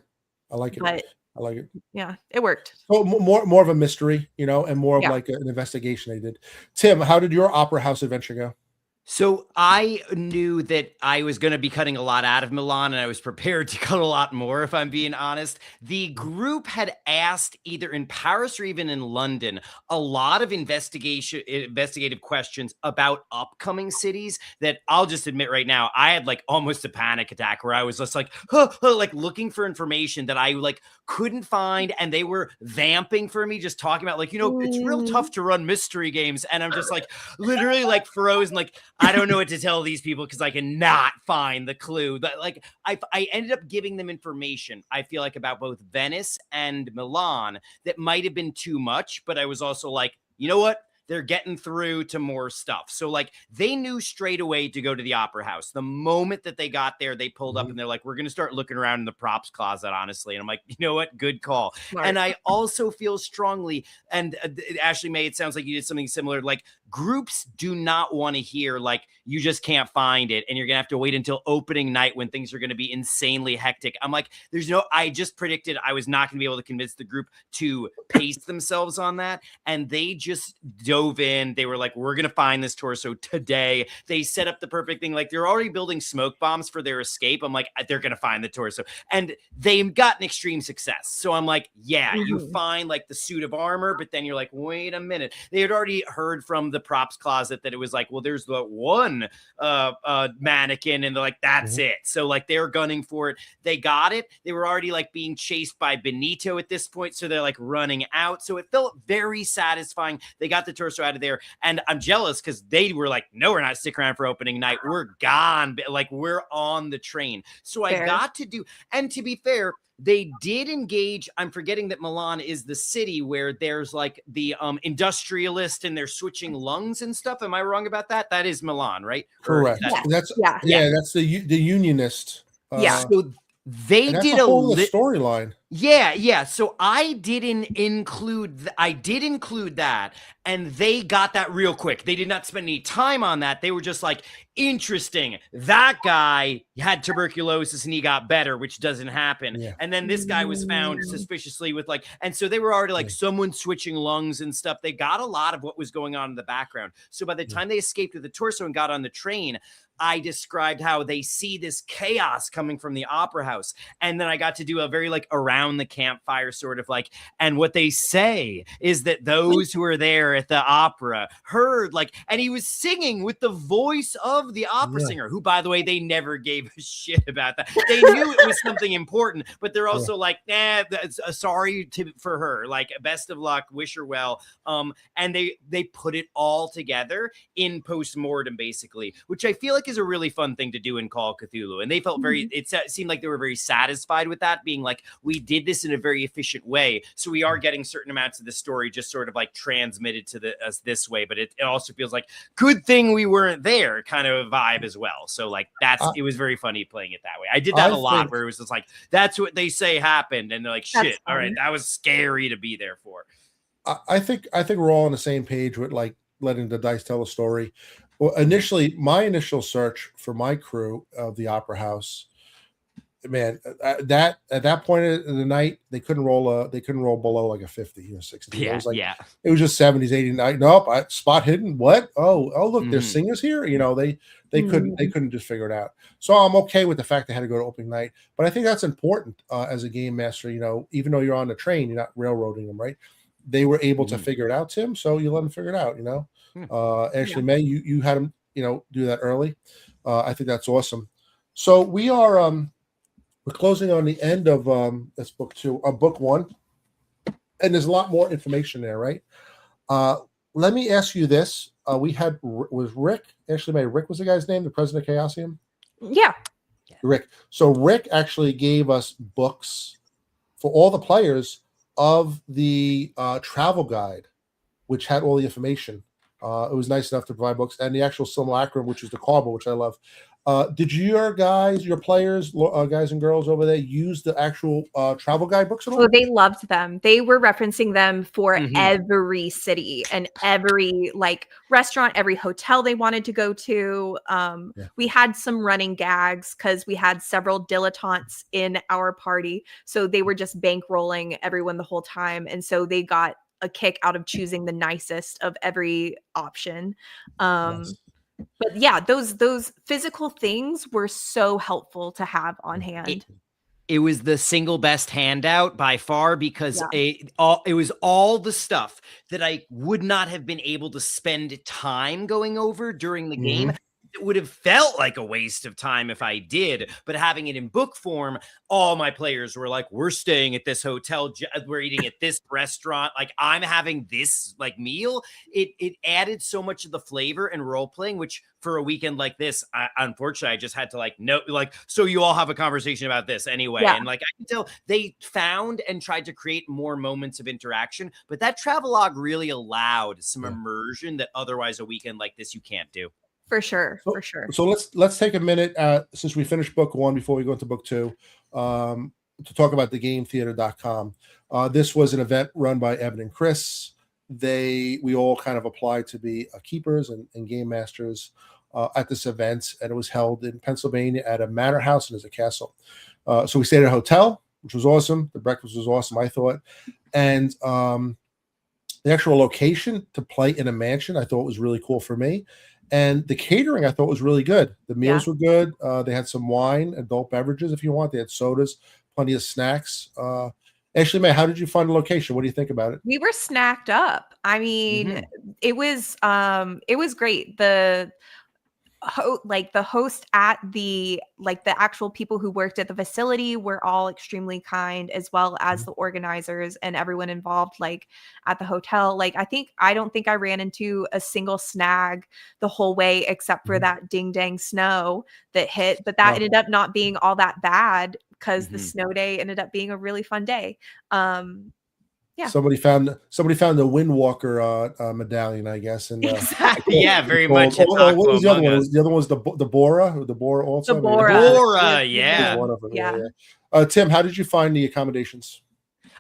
I like it. But I like it. yeah, it worked. So more of a mystery, you know, and more of like an investigation they did. Tim, how did your opera house adventure go? So I knew that I was going to be cutting a lot out of Milan, and I was prepared to cut a lot more, if I'm being honest. The group had asked, either in Paris or even in London, a lot of investigative questions about upcoming cities that I'll just admit right now, I had like almost a panic attack where I was just like, like looking for information that I like couldn't find, and they were vamping for me, just talking about like, you know, it's real tough to run mystery games, and I'm just like literally like frozen, like I don't know what to tell these people because I cannot find the clue. That like I ended up giving them information, I feel like, about both Venice and Milan that might have been too much, but I was also like, you know what? They're getting through to more stuff. So like they knew straight away to go to the opera house. The moment that they got there, they pulled up and they're like, we're going to start looking around in the props closet, honestly. And I'm like, you know what? Good call. Smart. And I also feel strongly, and Ashley May, it sounds like you did something similar. Like groups do not want to hear like you just can't find it and you're going to have to wait until opening night when things are going to be insanely hectic. I'm like, I just predicted I was not going to be able to convince the group to pace themselves on that. And they just dove in. They were like, we're going to find this torso today. They set up the perfect thing. Like they're already building smoke bombs for their escape. I'm like, they're going to find the torso. And they've gotten extreme success. So I'm like, yeah, you find like the suit of armor, but then you're like, wait a minute. They had already heard from the props closet that it was like, well, there's the one mannequin, and they're like, that's it. So like they're gunning for it. They got it. They were already like being chased by Benito at this point. So they're like running out. So it felt very satisfying. They got the torso out of there. And I'm jealous because they were like, no, we're not sticking around for opening night. We're gone. Like we're on the train. So I got to do, and to be fair, they did engage. I'm forgetting that Milan is the city where there's like the industrialist and they're switching lungs and stuff. Am I wrong about that? That is Milan, right? Correct. That's that's the unionist. So they did a whole storyline. Yeah. So I did include that, and they got that real quick. They did not spend any time on that. They were just like, interesting. That guy had tuberculosis and he got better, which doesn't happen. Yeah. And then this guy was found suspiciously with like, and so they were already like someone switching lungs and stuff. They got a lot of what was going on in the background. So by the time they escaped with the torso and got on the train, I described how they see this chaos coming from the opera house. And then I got to do a very like around the campfire sort of like, and what they say is that those who are there at the opera heard like, and he was singing with the voice of the opera singer, who, by the way, they never gave a shit about that. They knew it was something important, but they're also like, sorry for her, like best of luck, wish her well. And they put it all together in post-mortem, basically, which I feel like is a really fun thing to do in Call of Cthulhu. And they felt it seemed like they were very satisfied with that, being like, we did this in a very efficient way. So we are getting certain amounts of the story just sort of like transmitted to us this way. But it also feels like good thing we weren't there kind of vibe as well. So like it was very funny playing it that way. I did that a lot where it was just like, that's what they say happened. And they're like, shit, all right, that was scary to be there for. I think we're all on the same page with like letting the dice tell a story. Well, initially, my initial search for my crew of the opera house, man, at that point in the night, they couldn't roll below like a 50 or 60. Yeah, it was like, it was just 70s, 80s. Nope, spot hidden. What? Oh, look, there's singers here. You know, they couldn't just figure it out. So I'm okay with the fact they had to go to opening night, but I think that's important as a game master. You know, even though you're on the train, you're not railroading them, right? They were able to figure it out, Tim. So you let them figure it out. You know. Ashley May, you had him, do that early. I think that's awesome. So we are we're closing on the end of this book book one, and there's a lot more information there, right? Let me ask you this: was Rick, Ashley May? Rick was the guy's name, the president of Chaosium. Yeah, Rick. So Rick actually gave us books for all the players of the travel guide which had all the information. It was nice enough to provide books, and the actual simulacrum, which is the card book, which I love. Did your players, guys and girls over there, use the actual travel guide books at all? Oh, they loved them. They were referencing them for Mhm. every city and every like restaurant, every hotel they wanted to go to. We had some running gags because we had several dilettantes in our party. So they were just bankrolling everyone the whole time. And so they got a kick out of choosing the nicest of every option. Nice. But yeah, those physical things were so helpful to have on hand. It was the single best handout by far because Yeah. it was all the stuff that I would not have been able to spend time going over during the game. It would have felt like a waste of time if I did, but having it in book form, all my players were like, we're staying at this hotel, we're eating at this restaurant, like I'm having this like meal. It added so much of the flavor and role playing, which for a weekend like this, unfortunately, I just had to like, no, like, so you all have a conversation about this anyway. Yeah. And like, I can tell they found and tried to create more moments of interaction, but that travelogue really allowed some immersion that otherwise a weekend like this, you can't do. For sure. For sure. So let's take a minute since we finished book 1 before we go into book 2 to talk about the gametheater.com. This was an event run by Evan and Chris. We all kind of applied to be keepers and game masters at this event, and it was held in Pennsylvania at a manor house and as a castle. So we stayed at a hotel, which was awesome. The breakfast was awesome, I thought. And the actual location to play in a mansion, I thought was really cool for me. And the catering, I thought was really good. The meals were good. They had some wine, adult beverages if you want. They had sodas, plenty of snacks. Ashley May, how did you find the location? What do you think about it? We were snacked up. I mean, it was great. The host at the actual people who worked at the facility were all extremely kind, as well as the organizers and everyone involved like at the hotel. Like I don't think I ran into a single snag the whole way except for that ding dang snow that hit, but that ended up not being all that bad because the snow day ended up being a really fun day. Yeah. Somebody found the Windwalker medallion, I guess. And exactly. Yeah, very much. What was the other one? The other one was the Bora. The Bora also. The Bora. Bora, yeah. One of them, yeah. Tim, how did you find the accommodations?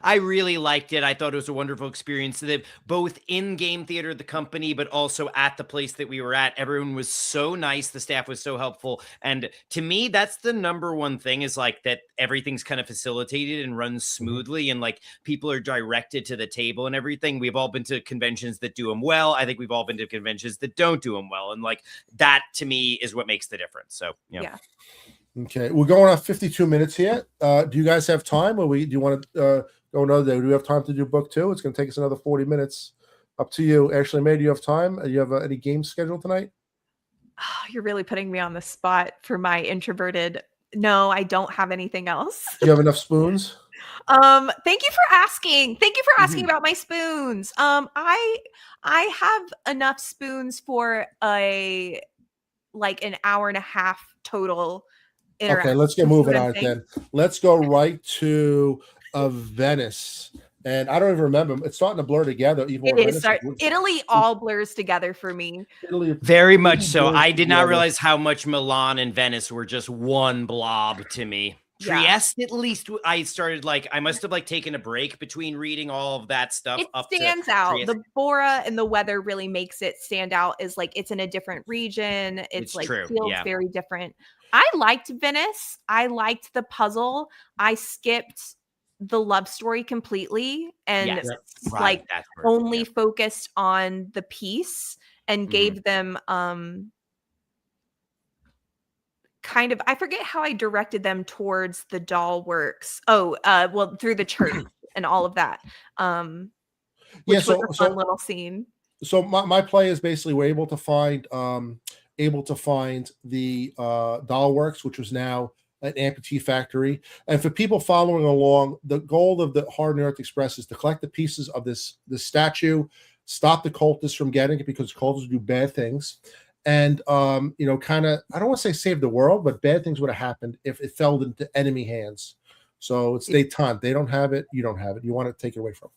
I really liked it. I thought it was a wonderful experience. That both in Game Theater, the company, but also at the place that we were at, everyone was so nice. The staff was so helpful. And to me, that's the number one thing is like that everything's kind of facilitated and runs smoothly. And like people are directed to the table and everything. We've all been to conventions that do them well. I think we've all been to conventions that don't do them well. And like that to me is what makes the difference. So, yeah. Okay. We're going on 52 minutes here. Do you guys have time or do you want to go another day? Do we have time to do book 2? It's going to take us another 40 minutes. Up to you. Ashley May, do you have time? Do you have any games scheduled tonight? Oh, you're really putting me on the spot for my introverted. No, I don't have anything else. Do you have enough spoons? Thank you for asking. Thank you for asking about my spoons. I have enough spoons for an hour and a half total. Okay, let's get moving on it then. Let's go right to Venice. And I don't even remember. It's starting to blur together. Italy all blurs together for me. Italy, very much so. I did not realize how much Milan and Venice were just one blob to me. Trieste, at least I started I must have taken a break between reading all of that stuff. It stands out. The Bora and the weather really makes it stand out as it's in a different region. It's true. Feels very different. I liked Venice. I liked the puzzle. I skipped the love story completely and only focused on the piece and gave them kind of, I forget how I directed them towards the doll works. Through the church and all of that. Which was a fun little scene. So my play is basically we're able to find the doll works, which was now an amputee factory. And for people following along, the goal of the Orient Express is to collect the pieces of this statue, stop the cultists from getting it because cultists do bad things. And, kind of, I don't want to say save the world, but bad things would have happened if it fell into enemy hands. So it's détente. They don't have it. You don't have it. You want to take it away from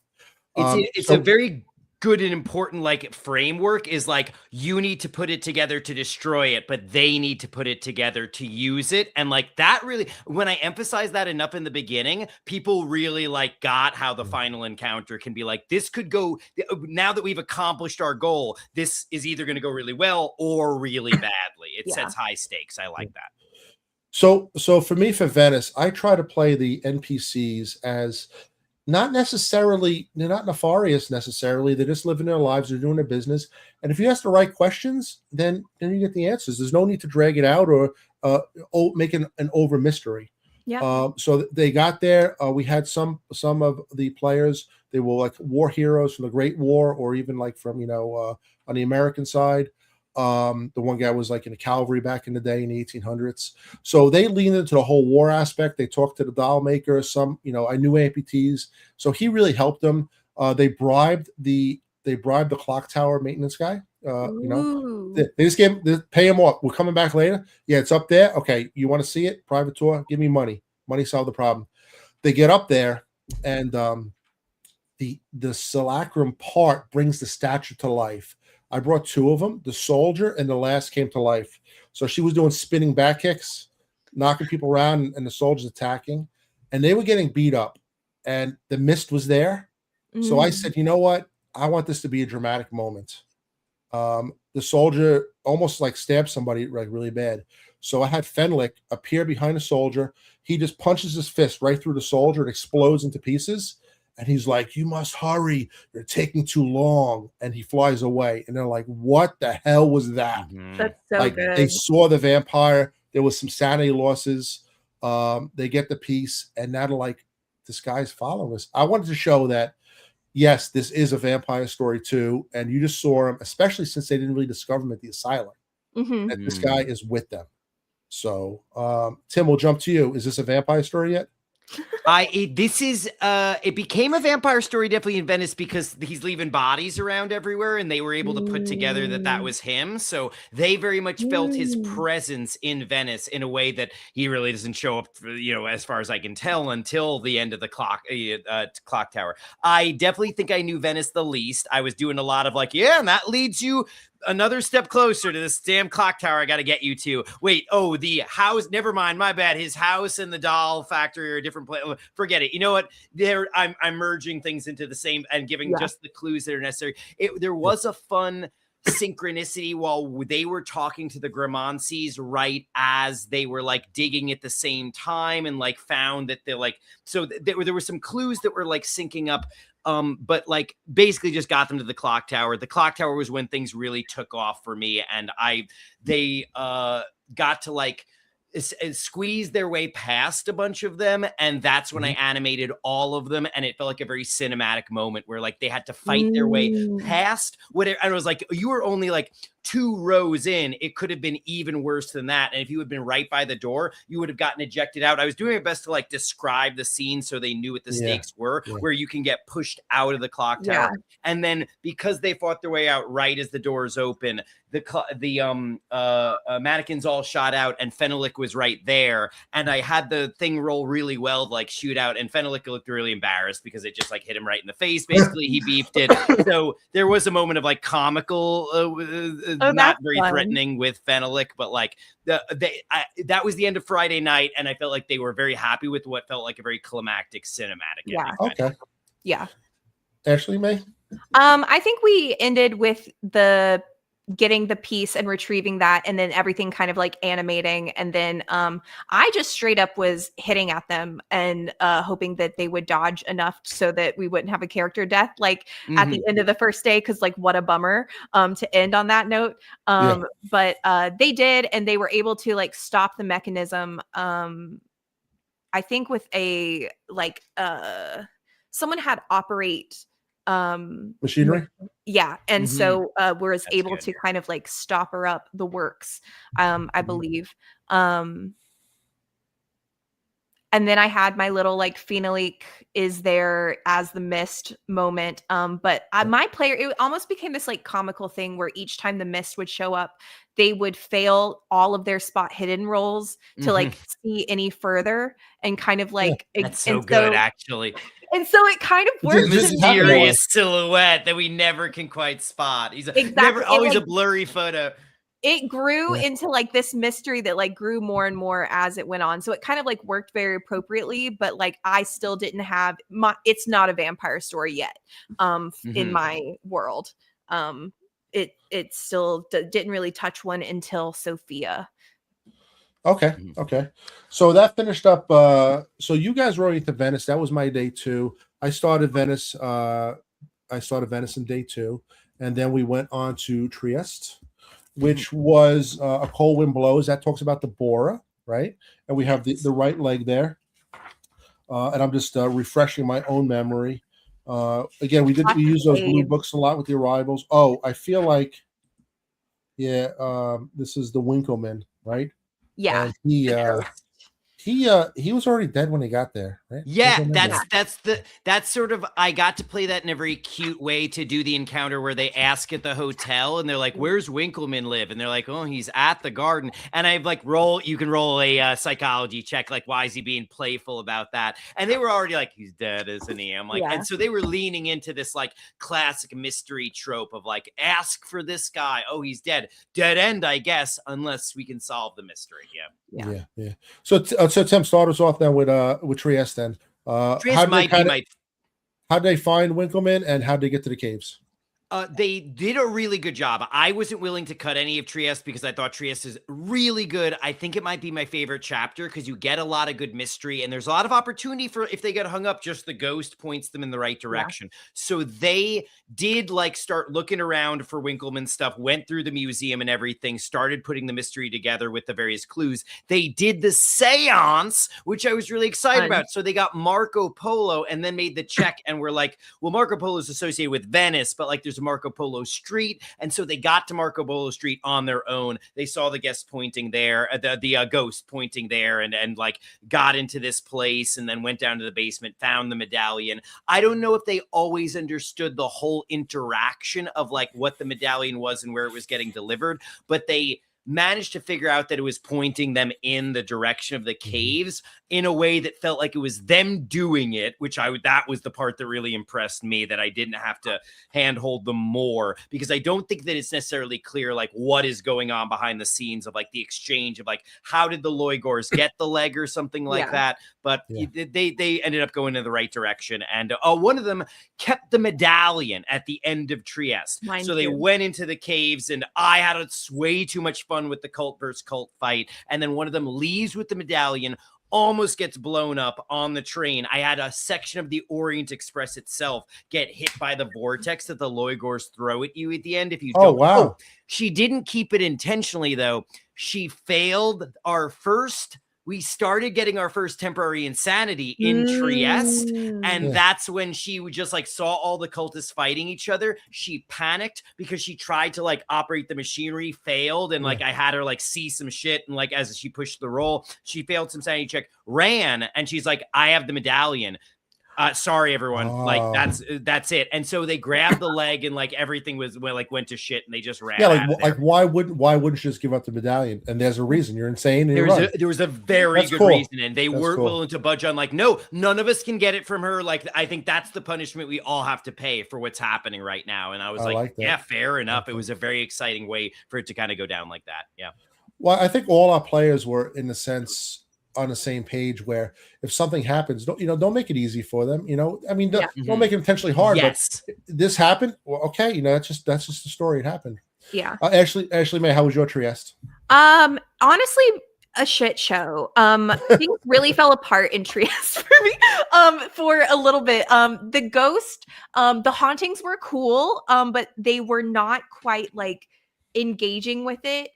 them. It's a very good and important like framework is like you need to put it together to destroy it, but they need to put it together to use it. And like that really, when I emphasize that enough in the beginning, people really like got how the final encounter can be like, this could go, now that we've accomplished our goal, this is either going to go really well or really badly. It sets high stakes. I like that. So for me, for Venice, I try to play the NPCs as not necessarily, they're not nefarious necessarily. They're just living their lives. They're doing their business. And if you ask the right questions, then you get the answers. There's no need to drag it out or make an over mystery. Yeah. So they got there. We had some of the players. They were like war heroes from the Great War, or even like from on the American side. The one guy was like in the cavalry back in the day in the 1800s. So they leaned into the whole war aspect. They talked to the doll maker. Some, I knew amputees, so he really helped them. They bribed the clock tower maintenance guy. They just pay him off. We're coming back later. Yeah, it's up there. Okay, you want to see it? Private tour. Give me money. Money solved the problem. They get up there, and the simulacrum part brings the statue to life. I brought two of them, the soldier and the last came to life. So she was doing spinning back kicks, knocking people around, and the soldiers attacking. And they were getting beat up. And the mist was there. So I said, you know what? I want this to be a dramatic moment. The soldier almost like stabbed somebody like really bad. So I had Fenlick appear behind the soldier. He just punches his fist right through the soldier. It explodes into pieces. And he's like, you must hurry. You're taking too long. And he flies away. And they're like, what the hell was that? That's so like, good. They saw the vampire. There was some sanity losses. They get the piece. And now they're like, this guy's following us. I wanted to show that, yes, this is a vampire story too. And you just saw him, especially since they didn't really discover him at the asylum. That this guy is with them. So, Tim, we'll jump to you. Is this a vampire story yet? It became a vampire story definitely in Venice because he's leaving bodies around everywhere and they were able to put together that was him. So they very much felt his presence in Venice in a way that he really doesn't show up, as far as I can tell, until the end of the clock tower. I definitely think I knew Venice the least. I was doing a lot of like, yeah, and that leads you another step closer to this damn clock tower I got to get you to. Wait, the house, never mind, my bad. His house and the doll factory are a different place. Forget it. You know what? I'm merging things into the same and giving just the clues that are necessary. There was a fun synchronicity while they were talking to the Gramancies right as they were like digging at the same time and like found that they're like, so there were some clues that were like syncing up. But like basically just got them to the clock tower. The clock tower was when things really took off for me. And they got to like squeeze their way past a bunch of them. And that's when I animated all of them. And it felt like a very cinematic moment where like they had to fight their way past whatever. And it was like, you were only like 2 rows in. It could have been even worse than that. And if you had been right by the door, you would have gotten ejected out. I was doing my best to like describe the scene so they knew what the stakes were, where you can get pushed out of the clock tower. And then because they fought their way out right as the doors open, the mannequins all shot out and Fenelick was right there. And I had the thing roll really well to like shoot out. And Fenelick looked really embarrassed because it just like hit him right in the face. Basically, he beefed it. So there was a moment of like comical, not very threatening with Fenelick, but like that was the end of Friday night. And I felt like they were very happy with what felt like a very climactic cinematic ending. Okay. Yeah. Ashley, May? I think we ended with the getting the piece and retrieving that and then everything kind of like animating. And then I just straight up was hitting at them and hoping that they would dodge enough so that we wouldn't have a character death like at the end of the first day. Cause like what a bummer to end on that note. But they did, and they were able to like stop the mechanism. I think with a like someone had operate machinery. And so was That's able good. to kind of like stop her up the works, I believe. And And then I had my little like phenolique is there as the mist moment. But my player, it almost became this like comical thing where each time the mist would show up, they would fail all of their spot hidden rolls to like see any further and kind of like That's so good, actually. And so it kind of works. Mysterious silhouette that we never can quite spot. He's never always a blurry photo. It grew into like this mystery that like grew more and more as it went on. So it kind of like worked very appropriately, but like I still didn't have it's not a vampire story yet in my world. It still didn't really touch one until Sophia. Okay. So that finished up. So you guys were already to Venice. That was my day 2. I started Venice. In day 2, and then we went on to Trieste, which was a cold wind blows. That talks about the Bora, right? And we have the right leg there. And I'm just refreshing my own memory. Again, we use those blue books a lot with the arrivals. Oh, I feel like, this is the Winkleman, right? Yeah. And he was already dead when he got there, right? Yeah, that's sort of, I got to play that in a very cute way to do the encounter where they ask at the hotel and they're like, where's Winkleman live? And they're like, oh, he's at the garden. And I've like you can roll a psychology check, like, why is he being playful about that? And they were already like, he's dead, isn't he? I'm like, and so they were leaning into this like classic mystery trope of like, ask for this guy. Oh, he's dead. Dead end, I guess, unless we can solve the mystery. Yeah. So Tim, start us off then with Trieste then. How'd they find Winkleman and how'd they get to the caves? They did a really good job. I wasn't willing to cut any of Trieste because I thought Trieste is really good. I think it might be my favorite chapter because you get a lot of good mystery and there's a lot of opportunity for, if they get hung up, just the ghost points them in the right direction. So they did like start looking around for Winkleman stuff, went through the museum and everything, started putting the mystery together with the various clues. They did the seance, which I was really excited about. So they got Marco Polo and then made the check and were like, well, Marco Polo is associated with Venice, but like there's Marco Polo Street, and so they got to Marco Polo Street on their own. They saw the guest pointing there, the ghost pointing there, and like got into this place, and then went down to the basement, found the medallion. I don't know if they always understood the whole interaction of like what the medallion was and where it was getting delivered, but they managed to figure out that it was pointing them in the direction of the caves in a way that felt like it was them doing it, which that was the part that really impressed me, that I didn't have to handhold them more, because I don't think that it's necessarily clear like what is going on behind the scenes of like the exchange of like, how did the Loigors get the leg or something like that. But they ended up going in the right direction. And one of them kept the medallion at the end of Trieste. They went into the caves, and I had way too much fun with the cult versus cult fight. And then one of them leaves with the medallion, almost gets blown up on the train. I had a section of the Orient Express itself get hit by the vortex that the Loigors throw at you at the end. If you don't, wow. She didn't keep it intentionally though. She failed our first. We started getting our first temporary insanity in Trieste. And that's when she just like saw all the cultists fighting each other. She panicked because she tried to like operate the machinery, failed. And like, I had her like see some shit. And like, as she pushed the roll, she failed some sanity check, ran. And she's like, I have the medallion. Sorry, everyone. Like that's it. And so they grabbed the leg, and like everything went to shit, and they just ran. Yeah, like why wouldn't you just give up the medallion? And there's a reason. You're insane. And there was a very good reason, and they weren't willing to budge on. Like, no, none of us can get it from her. Like, I think that's the punishment we all have to pay for what's happening right now. And I was like yeah, fair enough. It was a very exciting way for it to kind of go down like that. Yeah. Well, I think all our players were in a sense on the same page, where if something happens, don't make it easy for them. I mean, don't make it intentionally hard. Yes. But this happened. Well, okay. That's just the story. It happened. Yeah. Ashley May, how was your Trieste? Honestly, a shit show. Things really fell apart in Trieste for me. For a little bit. The ghost, the hauntings were cool. But they were not quite like engaging with it.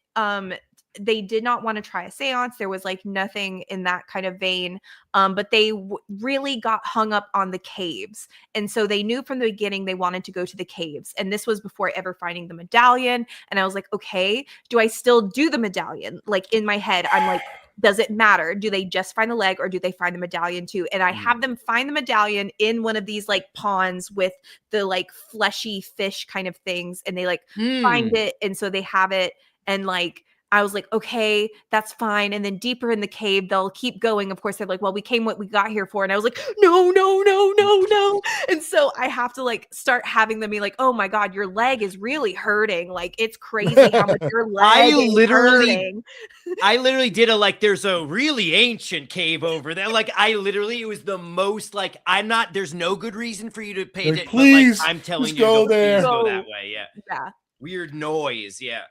They did not want to try a seance. There was like nothing in that kind of vein. But they really got hung up on the caves. And so they knew from the beginning they wanted to go to the caves. And this was before ever finding the medallion. And I was like, okay, do I still do the medallion? Like in my head, I'm like, does it matter? Do they just find the leg or do they find the medallion too? And I have them find the medallion in one of these like ponds with the like fleshy fish kind of things, and they like find it, and so they have it, and like I was like, okay, that's fine. And then deeper in the cave, they'll keep going. Of course, they're like, well, we came what we got here for. And I was like, no. And so I have to like start having them be like, oh my God, your leg is really hurting. Like, it's crazy how much your leg is hurting. I literally did there's a really ancient cave over there. Like, it was the most like, there's no good reason for you to pay attention. Please, but, like, I'm telling you, go there. Go that way. Yeah. Yeah. Weird noise. Yeah.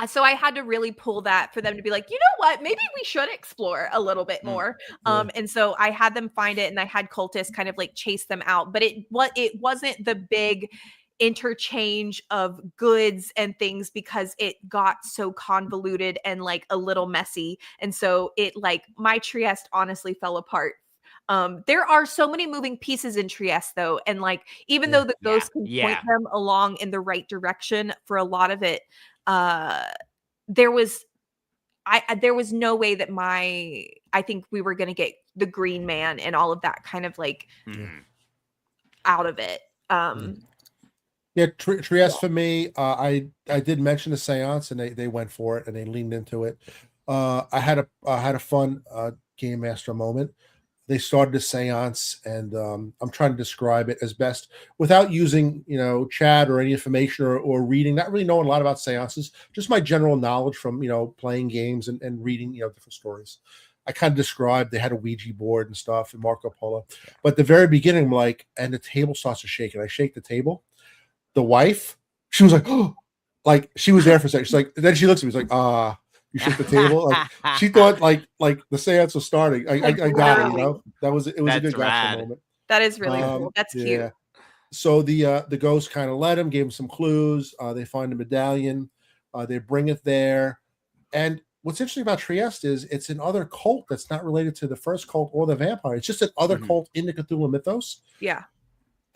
So I had to really pull that for them to be like, you know what, maybe we should explore a little bit more. And so I had them find it, and I had cultists kind of like chase them out, but it wasn't the big interchange of goods and things because it got so convoluted and like a little messy. And so it like my Trieste honestly fell apart. There are so many moving pieces in Trieste though, and like even though the ghost can point them along in the right direction for a lot of it, there was no way that I think we were going to get the Green Man and all of that kind of like out of it. Trieste for me, I did mention the seance, and they went for it and they leaned into it. I had a fun game master moment. They started a seance, and I'm trying to describe it as best without using, chat or any information or reading, not really knowing a lot about seances, just my general knowledge from, playing games and reading, different stories. I kind of described they had a Ouija board and stuff and Marco Polo. But at the very beginning, I'm like, and the table starts to shake, and I shake the table. The wife, she was like, oh, like she was there for a second. She's like, then she looks at me, she's like, you shook the table. Like she thought like the seance was starting. I got it, It was a good gotcha moment. That is really cool. That's cute. So the ghost kind of led him, gave him some clues. They find a medallion, they bring it there. And what's interesting about Trieste is it's another cult that's not related to the first cult or the vampire. It's just another cult in the Cthulhu mythos. Yeah.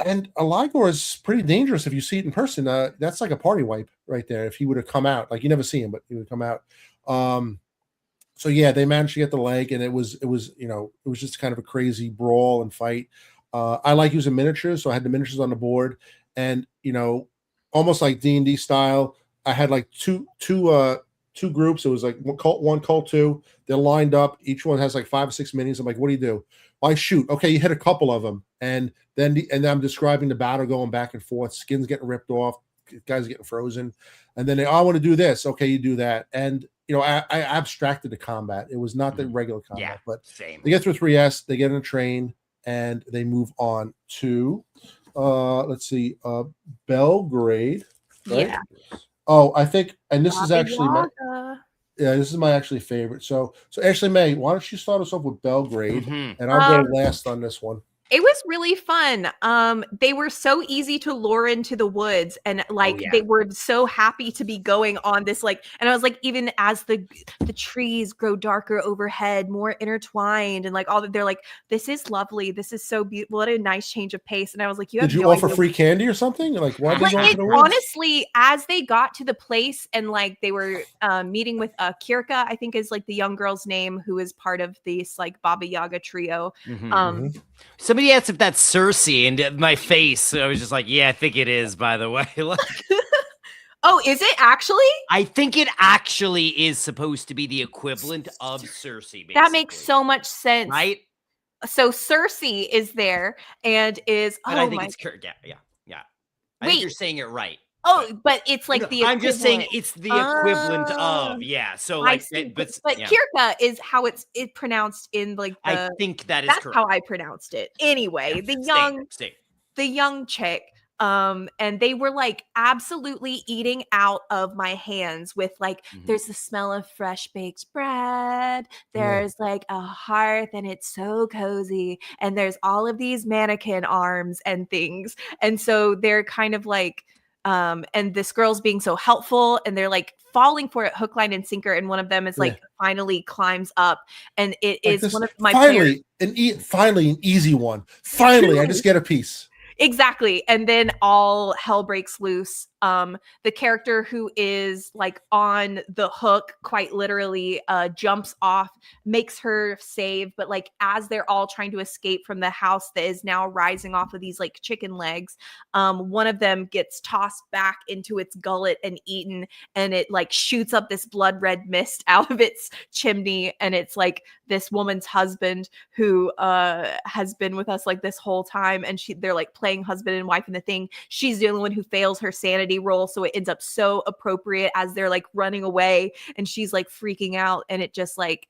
And Aligor is pretty dangerous if you see it in person. That's like a party wipe right there. If he would have come out, like you never see him, but he would come out. So yeah, they managed to get the leg, and it was just kind of a crazy brawl and fight. I like using miniatures, so I had the miniatures on the board, and almost like D&D style. I had like two groups. It was like cult 1, cult 2. They're lined up. Each one has like 5 or 6 minis. I'm like, what do you do? I shoot. Okay, you hit a couple of them, and then I'm describing the battle going back and forth. Skins getting ripped off, guys getting frozen, and then I want to do this. Okay, you do that, and I abstracted the combat. It was not the regular combat, but same. They get through 3S. They get in a train, and they move on to let's see, Belgrade. Right? Yeah. Oh, I think, and this is actually this is my actually favorite. So Ashley May, why don't you start us off with Belgrade, and I'll go last on this one. It was really fun. They were so easy to lure into the woods, and they were so happy to be going on this and I was like, even as the trees grow darker overhead, more intertwined, and like all that, they're like, this is lovely, this is so beautiful, what a nice change of pace. And I was like, did you offer free candy or something? Like, why did you go honestly, as they got to the place and like they were meeting with Kirka, I think is like the young girl's name, who is part of this like Baba Yaga trio. Somebody asked if that's Cersei, and my face, I was just like, yeah, I think it is, by the way. Oh, is it actually? I think it actually is supposed to be the equivalent of Cersei, basically. That makes so much sense. Right? So Cersei is there and is... But I think it's Kirk. Yeah. I think you're saying it right. Oh, but it's like the I'm just saying it's the equivalent of, So like, but Kirka is how it's pronounced in like I think that's correct. How I pronounced it. Anyway, the young chick, and they were like absolutely eating out of my hands with like, there's the smell of fresh baked bread. There's like a hearth, and it's so cozy, and there's all of these mannequin arms and things, and so they're kind of like. And this girl's being so helpful, and they're like falling for it hook, line, and sinker. And one of them is like finally climbs up, and it is one of my finally an easy one. Finally, I just get a piece. Exactly. And then all hell breaks loose. The character who is like on the hook, quite literally, jumps off, makes her save, but like as they're all trying to escape from the house that is now rising off of these like chicken legs, one of them gets tossed back into its gullet and eaten, and it like shoots up this blood red mist out of its chimney, and it's like this woman's husband who has been with us like this whole time, and they're like playing husband and wife in the thing. She's the only one who fails her sanity roll, so it ends up so appropriate as they're like running away and she's like freaking out, and it just like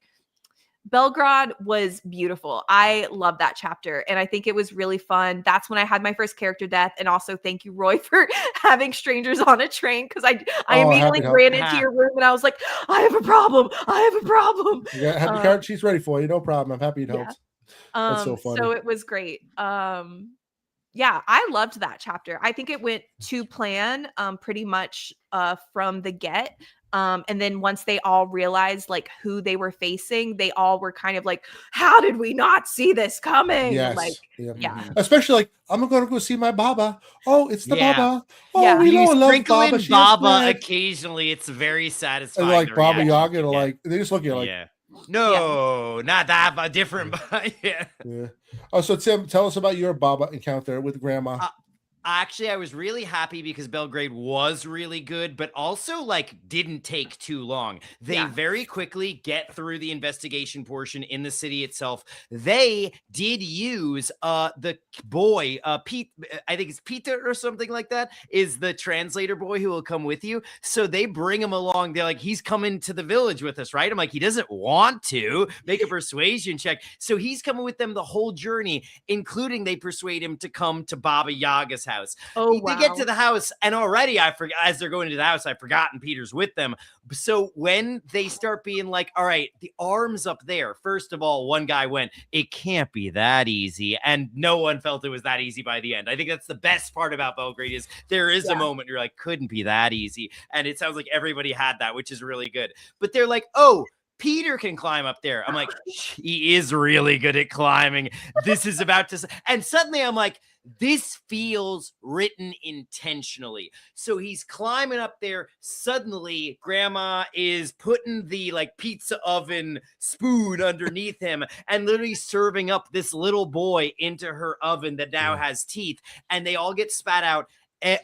Belgrade was beautiful. I love that chapter, and I think it was really fun. That's when I had my first character death, and also thank you, Roy, for having strangers on a train, because I immediately ran into your room and I was like, I have a problem. Yeah, have your character she's ready for you. No problem. I'm happy to help. That's so funny. So it was great. Yeah, I loved that chapter. I think it went to plan pretty much from the get. And then once they all realized like who they were facing, they all were kind of like, how did we not see this coming? Yes. Like, yeah. Especially like, I'm going to go see my Baba. Oh, it's the Baba. Oh, yeah. we know I love sprinkle Baba. in Baba occasionally. It's very satisfying. And like Baba Yaga, like they just look at you like, no, not that, but different. Yeah. Oh, so Tim, tell us about your Baba encounter with Grandma. Actually, I was really happy because Belgrade was really good, but also like didn't take too long. They very quickly get through the investigation portion in the city itself. They did use the boy, Pete, I think it's Peter or something like that, is the translator boy who will come with you. So they bring him along. They're like, he's coming to the village with us, right? I'm like, he doesn't want to. Make a persuasion check. So he's coming with them the whole journey, including they persuade him to come to Baba Yaga's house. Oh, wow. They get to the house, and already I forgot, as they're going to the house, I've forgotten Peter's with them. So when they start being like, all right, the arm's up there. First of all, one guy went, it can't be that easy. And no one felt it was that easy by the end. I think that's the best part about Belgrade is there is a moment you're like, couldn't be that easy. And it sounds like everybody had that, which is really good. But they're like, oh, Peter can climb up there. I'm like, he is really good at climbing. This is about to, and suddenly I'm like, this feels written intentionally. So he's climbing up there. Suddenly, Grandma is putting the like pizza oven spoon underneath him and literally serving up this little boy into her oven that now has teeth. And they all get spat out.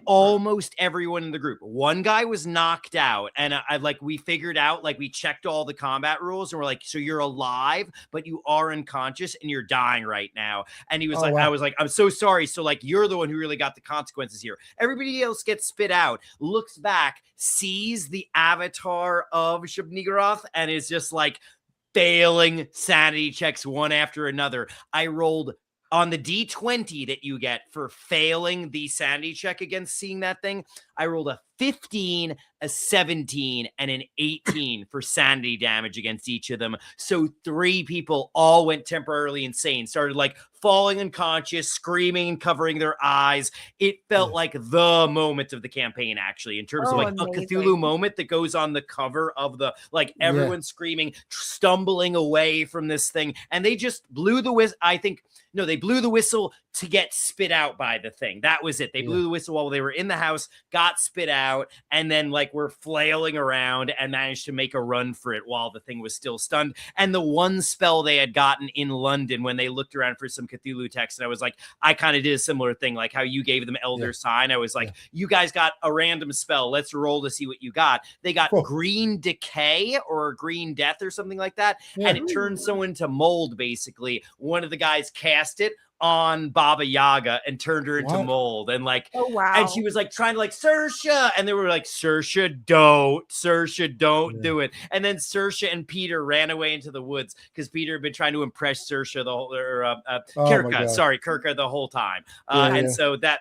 Almost everyone in the group. One guy was knocked out, and we figured out, like we checked all the combat rules, and we're like, so you're alive, but you are unconscious and you're dying right now. And he was I was like, I'm so sorry. So like, you're the one who really got the consequences here. Everybody else gets spit out, looks back, sees the avatar of Shub-Niggurath, and is just like failing sanity checks one after another. I rolled on the D20 that you get for failing the sanity check against seeing that thing. I rolled a 15, a 17, and an 18 for sanity damage against each of them. So 3 people all went temporarily insane, started like falling unconscious, screaming and covering their eyes. It felt like the moment of the campaign, actually, in terms of like amazing. a Cthulhu moment that goes on the cover of the, like everyone screaming, stumbling away from this thing. And they just blew the whistle. They blew the whistle to get spit out by the thing. That was it. They blew the whistle while they were in the house, got spit out, and then like were flailing around and managed to make a run for it while the thing was still stunned. And the one spell they had gotten in London when they looked around for some Cthulhu text, and I was like, I kind of did a similar thing, like how you gave them Elder Sign. I was like, you guys got a random spell. Let's roll to see what you got. They got Green Decay or Green Death or something like that. And it turned someone to mold, basically. One of the guys cast it on Baba Yaga and turned her into mold, and like, and she was like trying to like, Saoirse, and they were like, Saoirse, don't do it. And then Saoirse and Peter ran away into the woods because Peter had been trying to impress Saoirse the whole, Kirka the whole time. And so that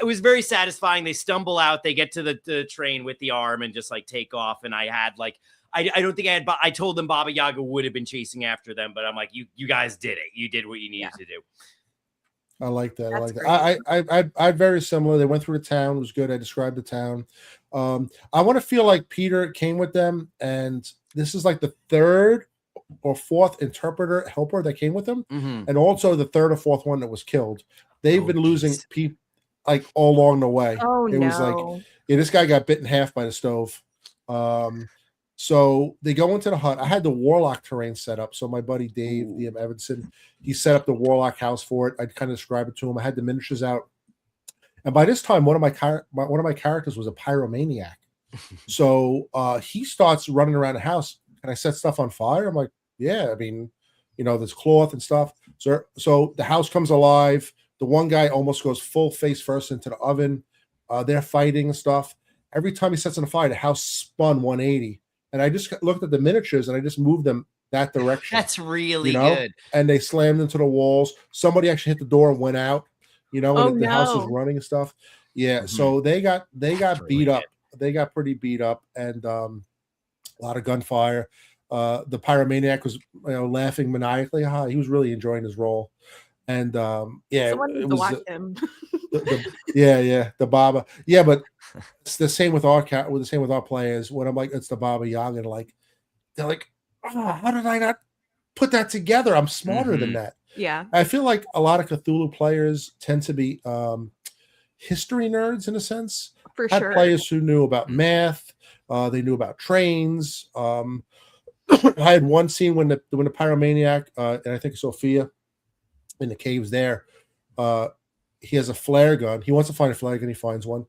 was very satisfying. They stumble out, they get to the train with the arm and just like take off. And I had like, I don't think I told them Baba Yaga would have been chasing after them, but I'm like, you guys did it. You did what you needed to do. I like that. I very similar. They went through the town. It was good. I described the town. I want to feel like Peter came with them, and this is like the 3rd or 4th interpreter helper that came with them, and also the 3rd or 4th one that was killed. They've been losing people like all along the way. Oh, it was like Yeah, this guy got bit in half by the stove. So they go into the hut. I had the warlock terrain set up. So my buddy Dave, DM Evanson, he set up the warlock house for it. I'd kind of describe it to him. I had the miniatures out. And by this time, one of my characters was a pyromaniac. So he starts running around the house, and I set stuff on fire. I'm like, yeah, I mean, there's cloth and stuff. So the house comes alive. The one guy almost goes full face first into the oven. They're fighting and stuff. Every time he sets on fire, the house spun 180. And I just looked at the miniatures and I just moved them that direction. That's really good. And they slammed into the walls. Somebody actually hit the door and went out. When the house was running and stuff. Yeah, so they got beat up. They got pretty beat up, and a lot of gunfire. The pyromaniac was laughing maniacally. He was really enjoying his role. And someone needs to watch him. The Baba. Yeah, but it's the same with our players. When I'm like, it's the Baba Yaga, and they're like, oh, how did I not put that together? I'm smarter than that. Yeah, I feel like a lot of Cthulhu players tend to be history nerds in a sense. For Had sure. players who knew about math. They knew about trains. I had one scene when the pyromaniac and I think Sophia in the caves there. He has a flare gun. He wants to find a flare gun. He finds one.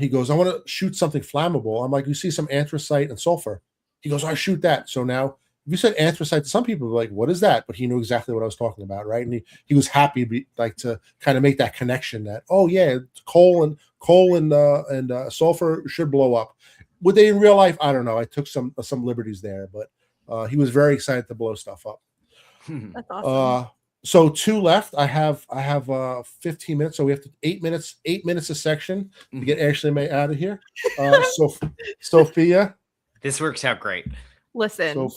He goes, I want to shoot something flammable. I'm like, you see some anthracite and sulfur. He goes, I shoot that. So now, if you said anthracite, some people were like, what is that? But he knew exactly what I was talking about, right? And he was happy to kind of make that connection that, oh yeah, coal and sulfur should blow up. Would they in real life? I don't know. I took some liberties there, but he was very excited to blow stuff up. That's awesome. So 2 left. I have 15 minutes, so we have 8 minutes a section to get Ashley May out of here. So Sophia, this works out great. Listen,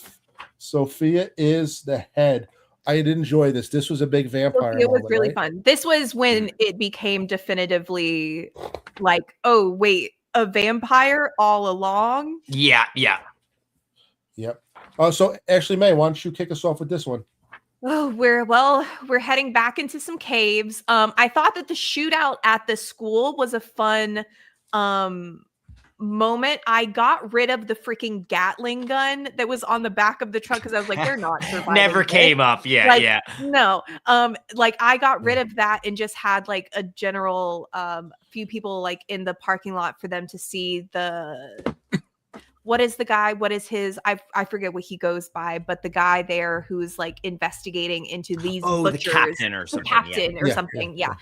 Sophia is the head. I did enjoy this. This was a big vampire. It was moment, really right? fun. This was when it became definitively like, oh wait, a vampire all along. Yeah. Yep. So Ashley May, why don't you kick us off with this one? Oh, we're heading back into some caves. I thought that the shootout at the school was a fun moment. I got rid of the freaking Gatling gun that was on the back of the truck because I was like, they're not surviving. Never came up. Yeah. No. I got rid of that and just had like a general few people like in the parking lot for them to see the what is the guy? What is his? I forget what he goes by, but the guy there who's like investigating into these butchers, the captain or something. Yeah.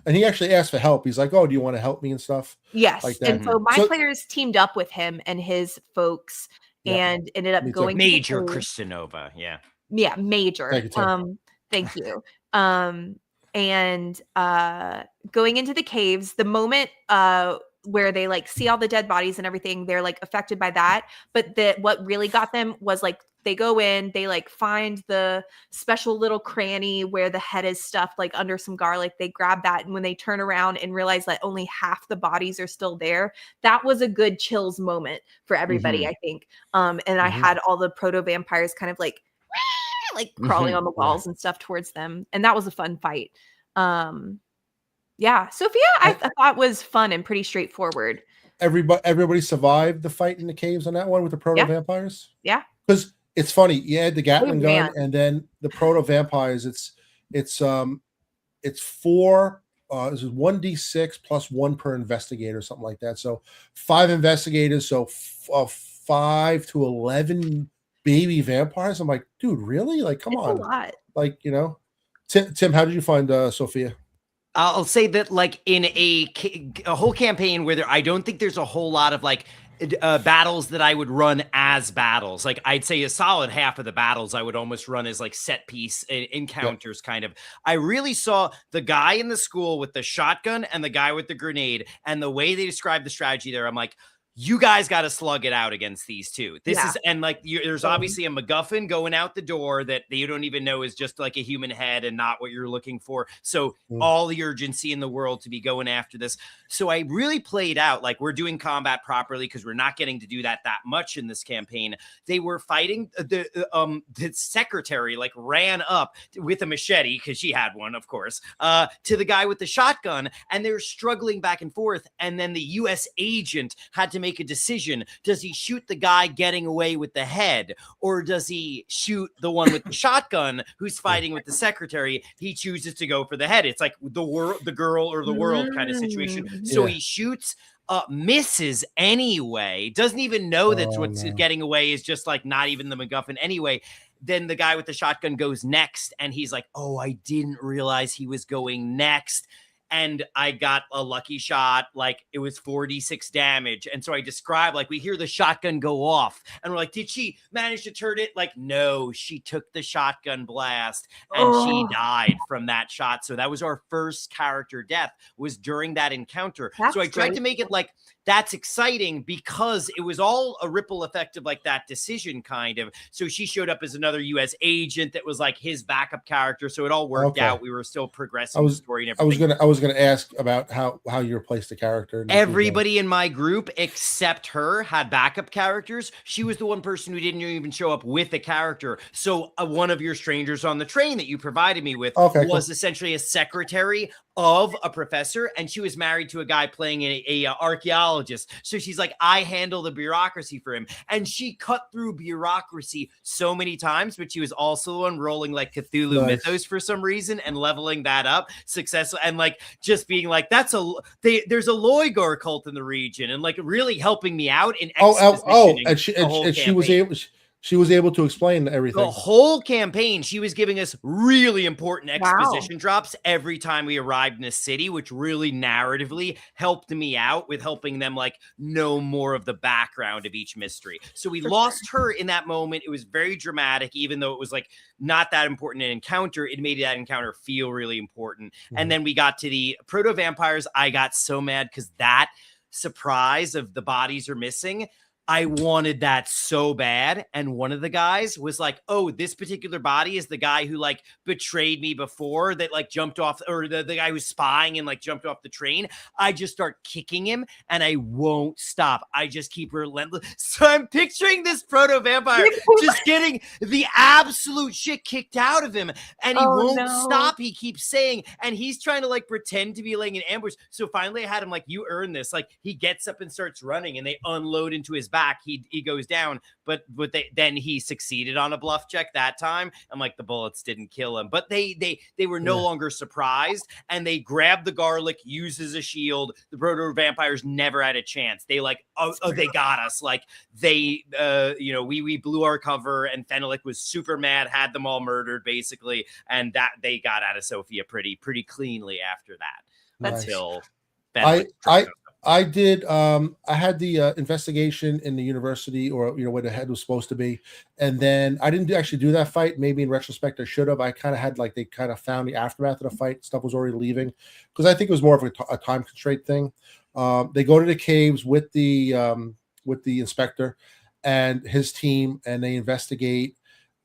And he actually asked for help. He's like, "Oh, do you want to help me and stuff?" Yes. Like that. And so my players teamed up with him and his folks and ended up going Major Christinova. Yeah. Yeah, Major. Thank you, Tim. Thank you. And going into the caves, the moment where they like see all the dead bodies and everything, they're like affected by that. But what really got them was like they go in, they like find the special little cranny where the head is stuffed like under some garlic. They grab that, and when they turn around and realize that only half the bodies are still there, that was a good chills moment for everybody, I think. And I had all the proto vampires kind of like crawling on the walls and stuff towards them, and that was a fun fight. Yeah, Sophia, I thought was fun and pretty straightforward. Everybody survived the fight in the caves on that one with the proto vampires. Yeah, because it's funny. You had the Gatling gun, and then the proto vampires. It's 4. This is 1d6 plus 1 per investigator, something like that. So 5 investigators. So 5 to 11 baby vampires. I'm like, dude, really? Like, come on. A lot. Like, Tim, how did you find Sophia? I'll say that like in a whole campaign where I don't think there's a whole lot of like battles that I would run as battles. Like I'd say a solid half of the battles I would almost run as like set piece encounters kind of. I really saw the guy in the school with the shotgun and the guy with the grenade, and the way they described the strategy there, I'm like, you guys got to slug it out against these two. This Yeah. is, and like, there's obviously a MacGuffin going out the door that you don't even know is just like a human head and not what you're looking for. So all the urgency in the world to be going after this. So I really played out like we're doing combat properly because we're not getting to do that much in this campaign. They were fighting the secretary like ran up with a machete because she had one, of course, to the guy with the shotgun, and they were struggling back and forth. And then the U.S. agent had to make a decision. Does he shoot the guy getting away with the head, or does he shoot the one with the shotgun who's fighting with the secretary? He chooses to go for the head. It's like the girl or the world kind of situation. So he shoots, misses anyway, doesn't even know that what's getting away is just like not even the MacGuffin anyway. Then the guy with the shotgun goes next, and he's like, oh, I didn't realize he was going next. And I got a lucky shot, like it was 46 damage. And so I described, like, we hear the shotgun go off, and we're like, did she manage to turn it? Like, no, she took the shotgun blast and she died from that shot. So that was our first character death, was during that encounter. So I tried to make it like, that's exciting because it was all a ripple effect of like that decision kind of. So she showed up as another U.S. agent that was like his backup character. So it all worked out. We were still progressing the story and everything. I was gonna ask about how you replaced the character. Everybody in my group except her had backup characters. She was the one person who didn't even show up with a character. So one of your strangers on the train that you provided me with was essentially a secretary of a professor, and she was married to a guy playing a archaeologist. So she's like, I handle the bureaucracy for him. And she cut through bureaucracy so many times, but she was also the one rolling like Cthulhu mythos for some reason and leveling that up successful, and like just being like, there's a Loigor cult in the region, and like really helping me out in and she was able to explain everything. The whole campaign, she was giving us really important exposition drops every time we arrived in a city, which really narratively helped me out with helping them like know more of the background of each mystery. So we lost her in that moment. It was very dramatic, even though it was like not that important an encounter. It made that encounter feel really important. And then we got to the proto-vampires. I got so mad because that surprise of the bodies are missing, I wanted that so bad. And one of the guys was like, oh, this particular body is the guy who like betrayed me before, that like jumped off, or the guy who's spying and like jumped off the train. I just start kicking him and I won't stop. I just keep relentless. So I'm picturing this proto-vampire just getting the absolute shit kicked out of him, and he won't stop. He keeps saying, and he's trying to like pretend to be laying an ambush. So finally I had him like, you earn this. Like he gets up and starts running, and they unload into his back. He goes down, but then he succeeded on a bluff check that time. I'm like, the bullets didn't kill him, but they were no longer surprised, and they grabbed the garlic, used as a shield. The proto vampires never had a chance. They like, they got us. Like they, we blew our cover, and Fenelic was super mad, had them all murdered basically, and that they got out of Sophia pretty cleanly after that. Nice. Until I did. I had the investigation in the university, or where the head was supposed to be, and then I didn't actually do that fight. Maybe in retrospect, I should have. I kind of had like they kind of found the aftermath of the fight. Stuff was already leaving because I think it was more of a time constraint thing. They go to the caves with the inspector and his team, and they investigate.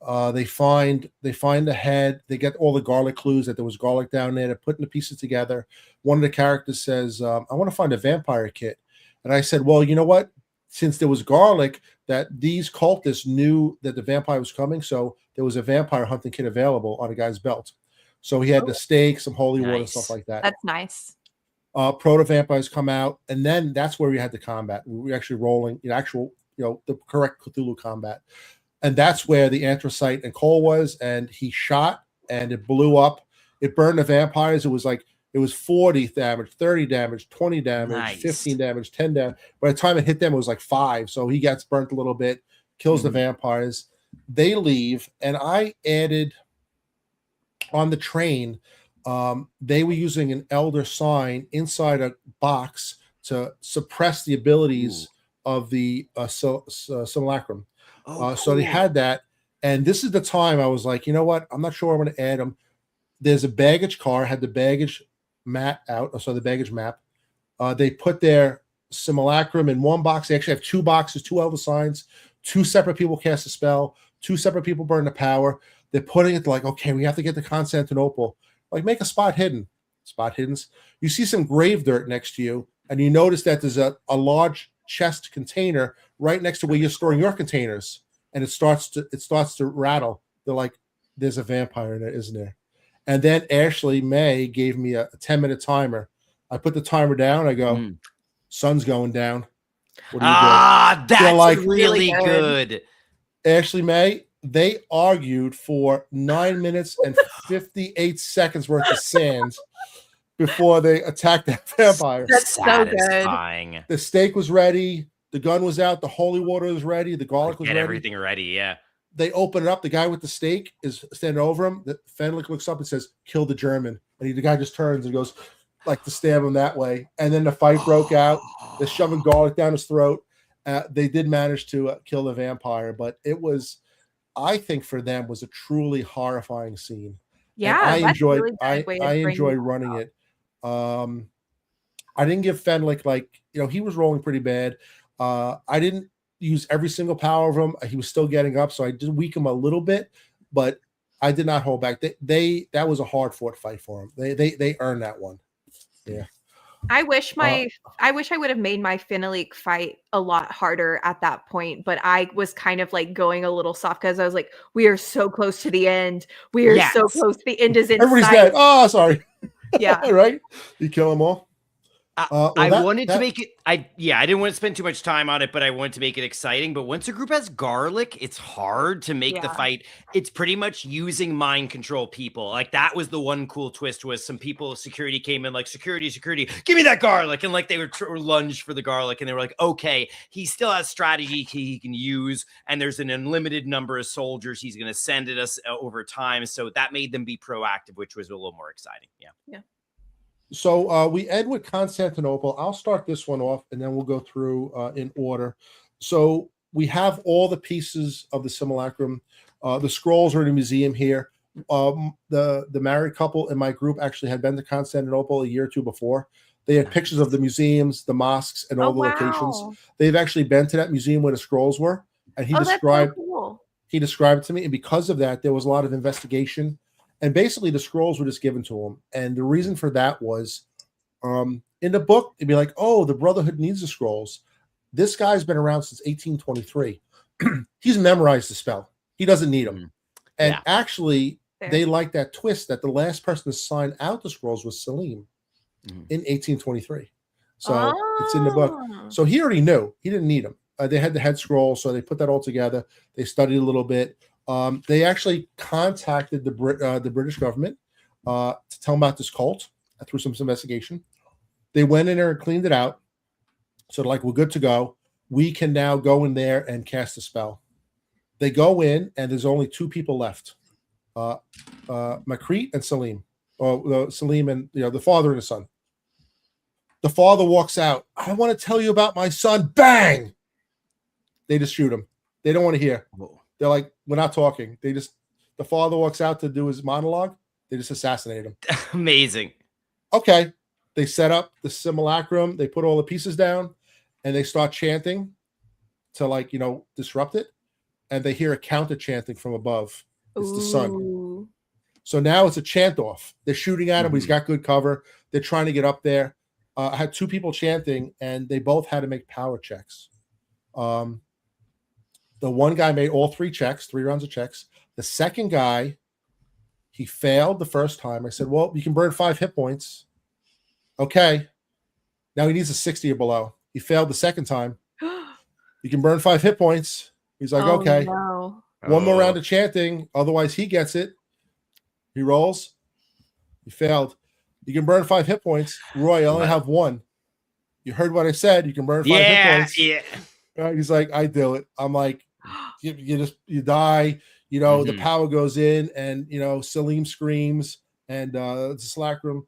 They find the head. They get all the garlic clues that there was garlic down there. They're putting the pieces together. One of the characters says, I want to find a vampire kit. And I said, well, you know what? Since there was garlic, that these cultists knew that the vampire was coming. So there was a vampire hunting kit available on a guy's belt. So he had the steak, some holy water, stuff like that. That's nice. Proto-vampires come out. And then that's where we had the combat. We were actually rolling the correct Cthulhu combat. And that's where the anthracite and coal was, and he shot, and it blew up. It burned the vampires. It was 40 damage, 30 damage, 20 damage, 15 damage, 10 damage. By the time it hit them, it was like 5. So he gets burnt a little bit, kills the vampires. They leave, and I added on the train. They were using an elder sign inside a box to suppress the abilities of the simulacrum. So they had that, and this is the time I was like, you know what? I'm not sure I'm going to add them. There's a baggage car, had the baggage mat out, so the baggage map. They put their simulacrum in one box. They actually have 2 boxes, 2 elder signs, 2 separate people cast a spell, 2 separate people burn the power. They're putting it like, okay, we have to get to Constantinople. Like, make a spot hidden. Spot hiddens. You see some grave dirt next to you, and you notice that there's a large chest container right next to where you're storing your containers, and it starts to rattle. They're like, there's a vampire in it, isn't there? And then Ashley May gave me a 10-minute timer. I put the timer down. I go, sun's going down. What do you do? That's like, really good. Ashley May, they argued for 9 minutes and 58 seconds worth of sand before they attacked that vampire. That's so good. Satisfying. The steak was ready. The gun was out. The holy water was ready. The garlic was Get ready. everything ready, yeah. They open it up. The guy with the steak is standing over him. Fenwick looks up and says, "Kill the German." And the guy just turns and goes, like, to stab him that way. And then the fight broke out. They're shoving garlic down his throat. They did manage to kill the vampire, but it was, I think, for them, was a truly horrifying scene. Yeah, and I enjoyed. Really I enjoyed running it. I didn't give Fenwick, like, he was rolling pretty bad. I didn't use every single power of him. He was still getting up, so I did weaken him a little bit, but I did not hold back. That was a hard fought fight for him. They earned that one. Yeah. I wish I would have made my Fenwick fight a lot harder at that point, but I was kind of like going a little soft because I was like, we are so close to the end. We are so close. The end is in Everybody's sight. dead. Oh, sorry. Yeah. Right? You kill them all. I wanted to make it. I didn't want to spend too much time on it, but I wanted to make it exciting. But once a group has garlic, it's hard to make the fight. It's pretty much using mind control people. Like, that was the one cool twist, was some people, security came in like, security, give me that garlic. And like, they were lunged for the garlic, and they were like, okay, he still has strategy he can use. And there's an unlimited number of soldiers he's going to send at us over time. So that made them be proactive, which was a little more exciting. Yeah. So we end with Constantinople. I'll start this one off, and then we'll go through in order. So we have all the pieces of the simulacrum. The scrolls are in a museum here. The married couple in my group actually had been to Constantinople a year or two before. They had pictures of the museums, the mosques, and all the locations. They've actually been to that museum where the scrolls were, and he described. So cool. He described it to me, and because of that, there was a lot of investigation. And basically, the scrolls were just given to him. And the reason for that was, in the book, it'd be like, oh, the Brotherhood needs the scrolls. This guy's been around since 1823. He's memorized the spell. He doesn't need them. And actually, they like that twist that the last person to sign out the scrolls was Selim in 1823. So it's in the book. So he already knew. He didn't need them. They had the head scroll, so they put that all together. They studied a little bit. They actually contacted the British government to tell them about this cult through some investigation. They went in there and cleaned it out. So they're like, we're good to go. We can now go in there and cast a spell. They go in, and there's only 2 people left, Makrit and Selim. Selim and the father and the son. The father walks out. I want to tell you about my son. Bang! They just shoot him. They don't want to hear. Whoa. They're like, we're not talking. The father walks out to do his monologue. They just assassinate him. Amazing. Okay. They set up the simulacrum. They put all the pieces down, and they start chanting to disrupt it. And they hear a counter chanting from above. It's the sun. So now it's a chant off. They're shooting at him, but he's got good cover. They're trying to get up there. I had 2 people chanting, and they both had to make power checks. The one guy made all 3 checks, 3 rounds of checks. The second guy, he failed the first time. I said, well, you can burn 5 hit points. Okay. Now he needs a 60 or below. He failed the second time. You can burn 5 hit points. He's like, okay. No. One more round of chanting. Otherwise, he gets it. He rolls. He failed. You can burn 5 hit points. Roy, I only have 1. You heard what I said. You can burn 5 hit points. Yeah. He's like, I do it. I'm like, you die, the power goes in, and Selim screams, and the simulacrum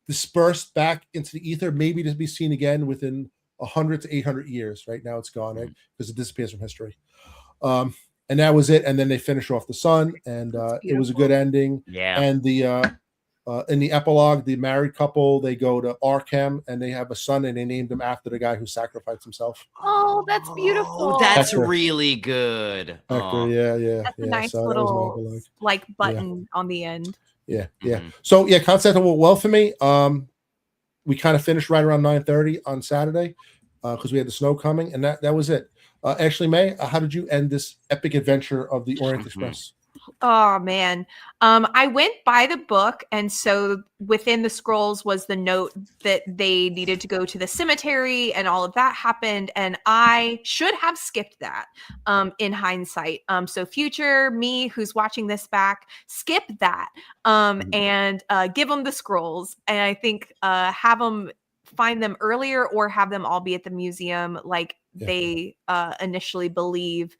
dispersed back into the ether, maybe to be seen again within 100 to 800 years. Right now it's gone, right? Because it disappears from history. And that was it. And then they finish off the sun, and it was a good ending. Yeah. And the in the epilogue, the married couple, they go to Arkham and they have a son, and they named him after the guy who sacrificed himself. Oh, that's beautiful. Oh, that's Hector. really good. Hector, Aw. yeah. That's a nice So that was my little epilogue. like button on the end. Yeah. Mhm. So yeah, concept went well for me. We kind of finished right around 9:30 on Saturday because we had the snow coming, and that was it. Ashley May, how did you end this epic adventure of the Orient Express? Oh man. I went by the book, and so within the scrolls was the note that they needed to go to the cemetery, and all of that happened, and I should have skipped that in hindsight. So future me who's watching this back, skip that and give them the scrolls, and I think have them find them earlier or have them all be at the museum like they initially believe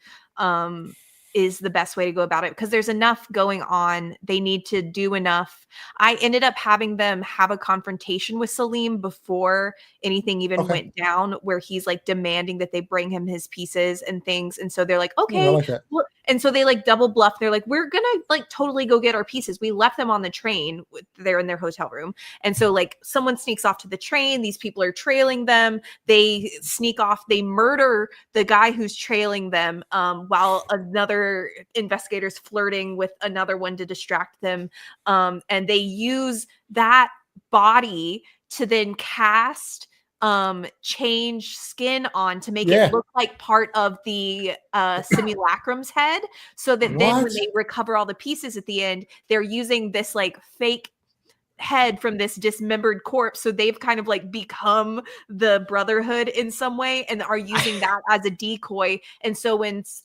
is the best way to go about it, because there's enough going on. They need to do enough. I ended up having them have a confrontation with Salim before anything even went down, where he's like demanding that they bring him his pieces and things. And so they're like, okay. I like that. Well, and so they like double bluff. They're like, we're going to like totally go get our pieces. We left them on the train. They're in their hotel room. And so like someone sneaks off to the train. These people are trailing them. They sneak off. They murder the guy who's trailing them while another investigator's flirting with another one to distract them. And they use that body to then cast change skin on to make it look like part of the simulacrum's head, so that then when they recover all the pieces at the end, they're using this like fake head from this dismembered corpse, so they've kind of like become the Brotherhood in some way and are using that as a decoy. And so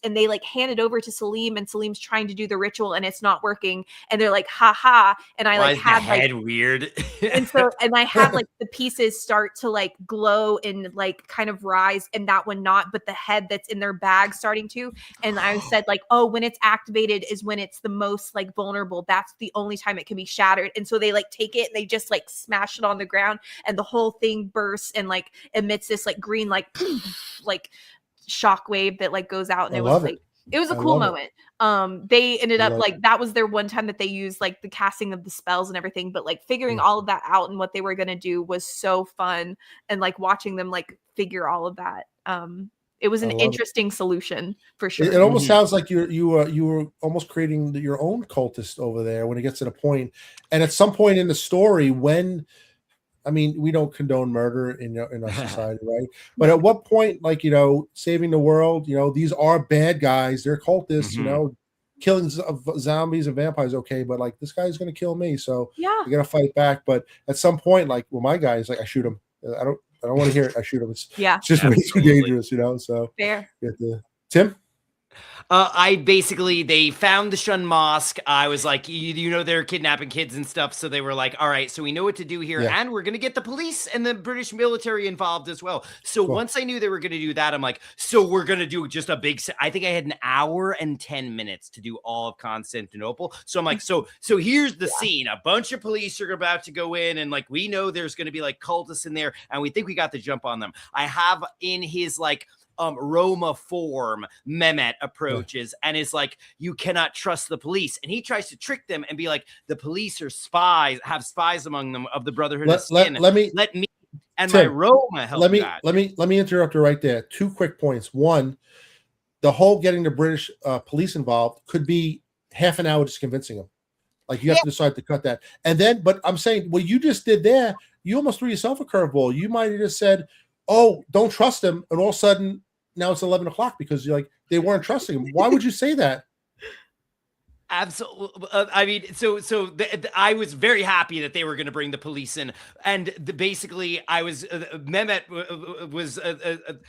they like hand it over to Salim, and Salim's trying to do the ritual and it's not working, and they're like haha, and I like had like head weird and I had like the pieces start to like glow and like kind of rise, and that one not, but the head that's in their bag starting to. And I said like, oh, when it's activated is when it's the most like vulnerable. That's the only time it can be shattered. And so they like take it and they just like smash it on the ground, and the whole thing bursts and like emits this like green like like shockwave that like goes out, and it was like it was a cool moment. They ended up like that was their one time that they used like the casting of the spells and everything, but like figuring all of that out and what they were going to do was so fun, and like watching them like figure all of that. It was an interesting solution for sure. It almost sounds like you were almost creating your own cultist over there when it gets to the point. And at some point in the story, when I mean, we don't condone murder in our society, right? But at what point, like, saving the world, these are bad guys, they're cultists, killing zombies and vampires, okay, but like this guy's gonna kill me, so you gotta fight back. But at some point, like, well, my guy is like, I shoot him. I don't want to hear it. I shoot him. It's just way too dangerous, So fair. Tim? They found the Shun Mosque. I was like, they're kidnapping kids and stuff. So they were like, all right, so we know what to do here. And we're going to get the police and the British military involved as well. So once I knew they were going to do that, I'm like, so we're going to do just a big, I think I had an hour and 10 minutes to do all of Constantinople. So I'm like, so here's the scene. A bunch of police are about to go in, and like, we know there's going to be like cultists in there, and we think we got the jump on them. I have in his like, Roma form, Mehmet approaches and is like, you cannot trust the police. And he tries to trick them and be like, the police are spies, have spies among them of the Brotherhood of Skin. Let me and Tim, my Roma help that. Let me interrupt you right there. 2 quick points. One, the whole getting the British police involved could be half an hour just convincing them. Like, you have to decide to cut that. And then, but I'm saying what you just did there, you almost threw yourself a curveball. You might have just said, oh, don't trust them, and all of a sudden now it's 11 o'clock because you're like, they weren't trusting him. Why would you say that? Absolutely. I mean, I was very happy that they were going to bring the police in, and basically, I was Mehmet was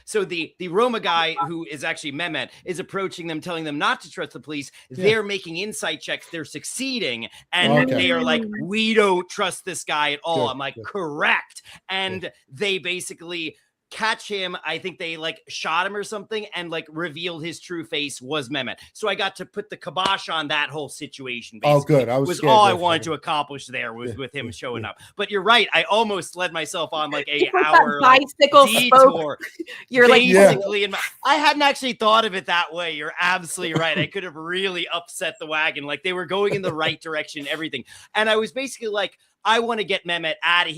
so the Roma guy who is actually Mehmet is approaching them, telling them not to trust the police. They're making insight checks. They're succeeding, and they are like, we don't trust this guy at all. I'm like, correct, and they basically catch him. I think they like shot him or something and like revealed his true face was Mehmet. So I got to put the kibosh on that whole situation. Basically. Oh, good. I was scared all I there for a wanted second. to accomplish there was with him showing yeah. up. But you're right. I almost led myself on like a It's like hour that bicycle detour. You're like, Basically, I hadn't actually thought of it that way. You're absolutely right. I could have really upset the wagon. Like they were going in the right direction, everything. And I was basically like, I want to get Mehmet out of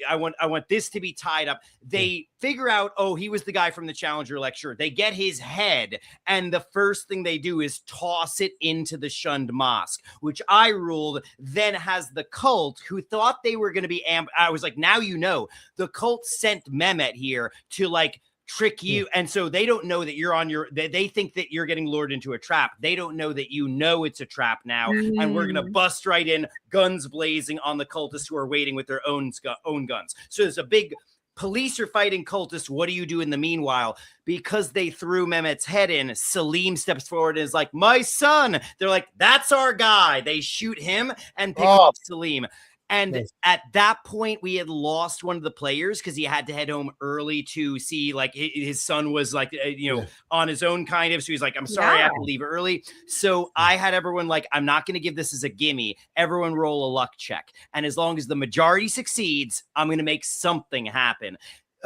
I want this to be tied up. They figure out, oh, he was the guy from the Challenger lecture. They get his head, and the first thing they do is toss it into the shunned mosque, which I ruled then has the cult who thought they were going to be I was like, now you know, the cult sent Mehmet here to like trick you, and so they don't know that you're on your they think that you're getting lured into a trap. They don't know that you know it's a trap now, and we're gonna bust right in, guns blazing, on the cultists who are waiting with their own guns. So there's a big police are fighting cultists. What do you do in the meanwhile? Because they threw Mehmet's head in, Salim steps forward and is like, my son. They're like, that's our guy. They shoot him and pick up Salim. And at that point, we had lost one of the players because he had to head home early to see, like, his son was, like, on his own, kind of. So he's like, I'm sorry, I have to leave early. So I had everyone like, I'm not going to give this as a gimme. Everyone roll a luck check. And as long as the majority succeeds, I'm going to make something happen.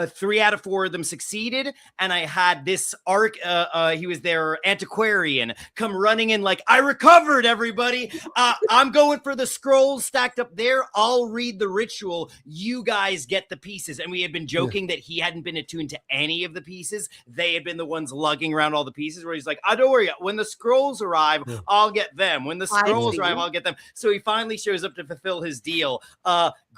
3 out of 4 of them succeeded, and I had this he was their antiquarian, come running in like, I recovered, everybody. I'm going for the scrolls stacked up there. I'll read the ritual. You guys get the pieces. And we had been joking that he hadn't been attuned to any of the pieces. They had been the ones lugging around all the pieces, where he's like, oh, don't worry. When the scrolls arrive, I'll get them. When the scrolls arrive, I'll get them. So he finally shows up to fulfill his deal,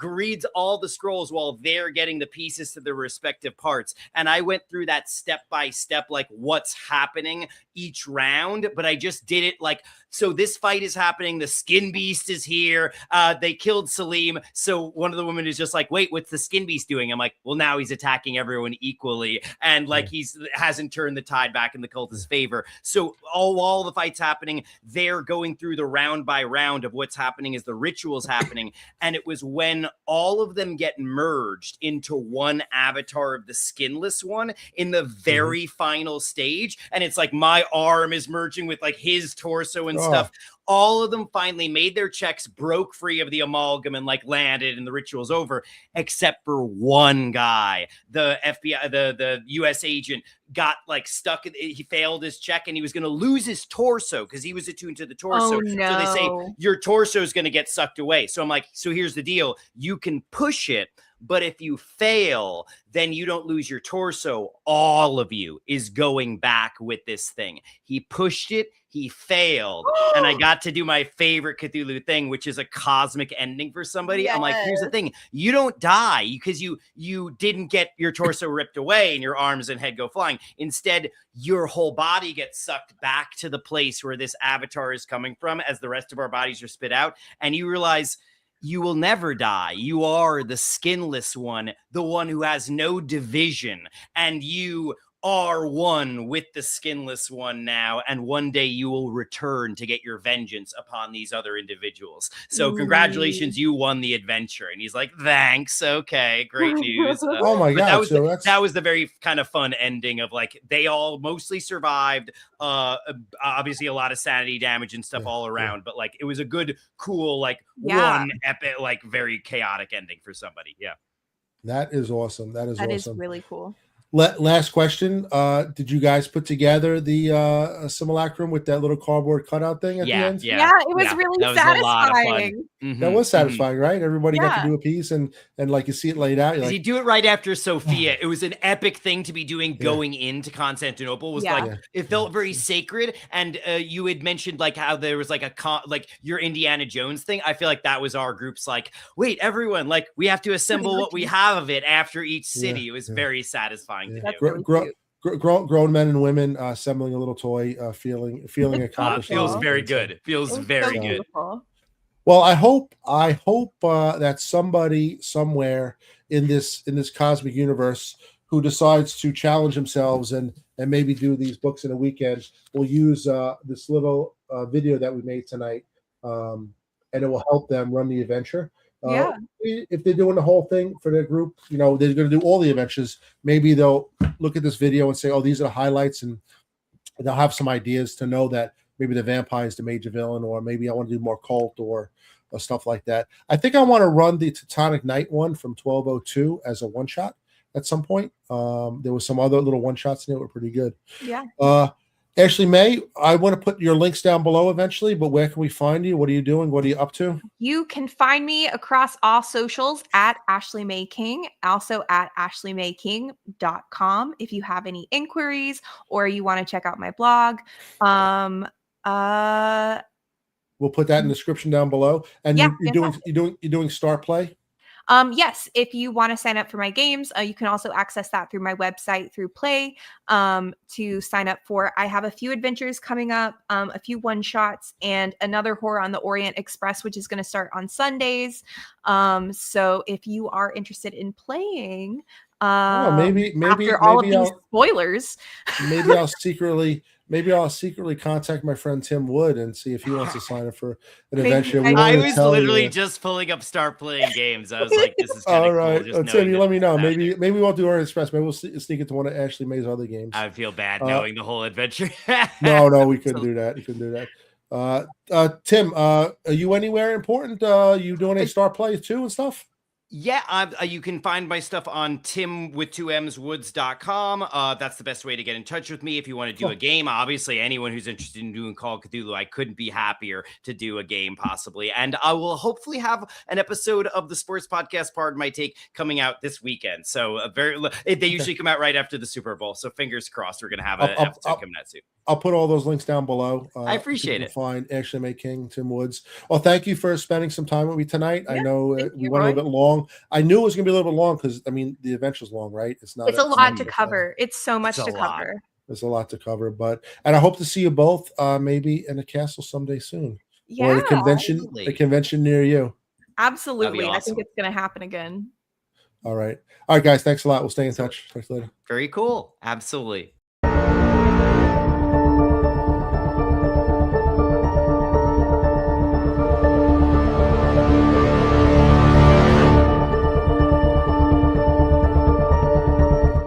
reads all the scrolls while they're getting the pieces to their respective parts. And I went through that step by step, like what's happening each round, but I just did it like, so this fight is happening. The skin beast is here. They killed Salim. So one of the women is just like, wait, what's the skin beast doing? I'm like, well, now he's attacking everyone equally. And like, hasn't turned the tide back in the cultist's favor. So all the fights happening, they're going through the round by round of what's happening as the ritual's happening. And it was when all of them get merged into one avatar of the skinless one in the very final stage. And it's like my arm is merging with like his torso and stuff. All of them finally made their checks, broke free of the amalgam, and like landed, and the ritual's over, except for one guy. The FBI, the US agent, got like stuck. He failed his check, and he was going to lose his torso because he was attuned to the torso. Oh, no. So they say your torso is going to get sucked away. So I'm like, so here's the deal. You can push it, but if you fail, then you don't lose your torso. All of you is going back with this thing. He pushed it. He failed. And I got to do my favorite Cthulhu thing, which is a cosmic ending for somebody. I'm like, here's the thing. You don't die because you didn't get your torso ripped away and your arms and head go flying. Instead, your whole body gets sucked back to the place where this avatar is coming from as the rest of our bodies are spit out. And you realize you will never die. You are the skinless one, the one who has no division, and you are one with the skinless one now, and one day you will return to get your vengeance upon these other individuals. So congratulations, you won the adventure. And he's like, thanks, okay, great news. Oh my god, that was the very kind of fun ending of like, they all mostly survived, obviously a lot of sanity damage and stuff all around, but like it was a good, cool, like one epic, like very chaotic ending for somebody. That is awesome. That is really cool. Last question. Did you guys put together the simulacrum with that little cardboard cutout thing at the end? Yeah, it was really satisfying. That was satisfying, right? Everybody got to do a piece, and like you see it laid out. You do it right after Sophia. It was an epic thing to be doing going into Constantinople. It was like it felt very sacred. And you had mentioned like how there was like like your Indiana Jones thing. I feel like that was our group's like, wait, everyone, like we have to assemble what we have of it after each city. It was very satisfying. Grown men and women assembling a little toy, feeling accomplished. Feels very good. Feels very good. Well, I hope that somebody somewhere in this cosmic universe who decides to challenge themselves and maybe do these books in a weekend will use this little video that we made tonight, and it will help them run the adventure. Yeah. If they're doing the whole thing for their group, they're going to do all the adventures. Maybe they'll look at this video and say, "Oh, these are the highlights," and they'll have some ideas to know that maybe the vampire is the major villain, or maybe I want to do more cult or stuff like that. I think I want to run the Teutonic Knight one from 1202 as a one shot at some point. There was some other little one shots in it that were pretty good. Yeah. Ashley May, I want to put your links down below eventually, but where can we find you? What are you doing? What are you up to? You can find me across all socials at Ashley May King, also at ashleymayking.com if you have any inquiries or you want to check out my blog. We'll put that in the description down below. And Yeah, you're doing Star Play? Yes, if you want to sign up for my games, you can also access that through my website through Play to sign up for. I have a few adventures coming up, a few one shots, and another horror on the Orient Express, which is going to start on Sundays. So if you are interested in playing, maybe after all of these spoilers, maybe I'll secretly contact my friend Tim Wood and see if he wants to sign up for an adventure. I was literally just pulling up Start Playing Games. I was like, this is kind of right. cool. Tim, you let me know. Maybe we won't do Orient Express. Maybe we'll sneak into one of Ashley May's other games. I would feel bad knowing the whole adventure. No, we couldn't do that. You couldn't do that. Tim, are you anywhere important? You doing a Star Play too and stuff? Yeah, you can find my stuff on timmwith2mswoods.com. That's the best way to get in touch with me if you want to do a game. Obviously, anyone who's interested in doing Call of Cthulhu, I couldn't be happier to do a game possibly. And I will hopefully have an episode of the sports podcast, Pardon My Take, coming out this weekend. So they usually come out right after the Super Bowl. So fingers crossed, we're going to have an episode coming out soon. I'll put all those links down below. I appreciate it. Find Ashley May King, Tim Woods. Well, thank you for spending some time with me tonight. Yeah, I know we went a little bit long. I knew it was going to be a little bit long because the adventure's long, right? It's a lot to cover. It's so much to cover. There's a lot to cover, and I hope to see you both maybe in a castle someday soon. Yeah, or the convention near you. Absolutely. Awesome. I think it's going to happen again. All right, guys. Thanks a lot. We'll stay in touch. Talk to you later. Very cool. Absolutely.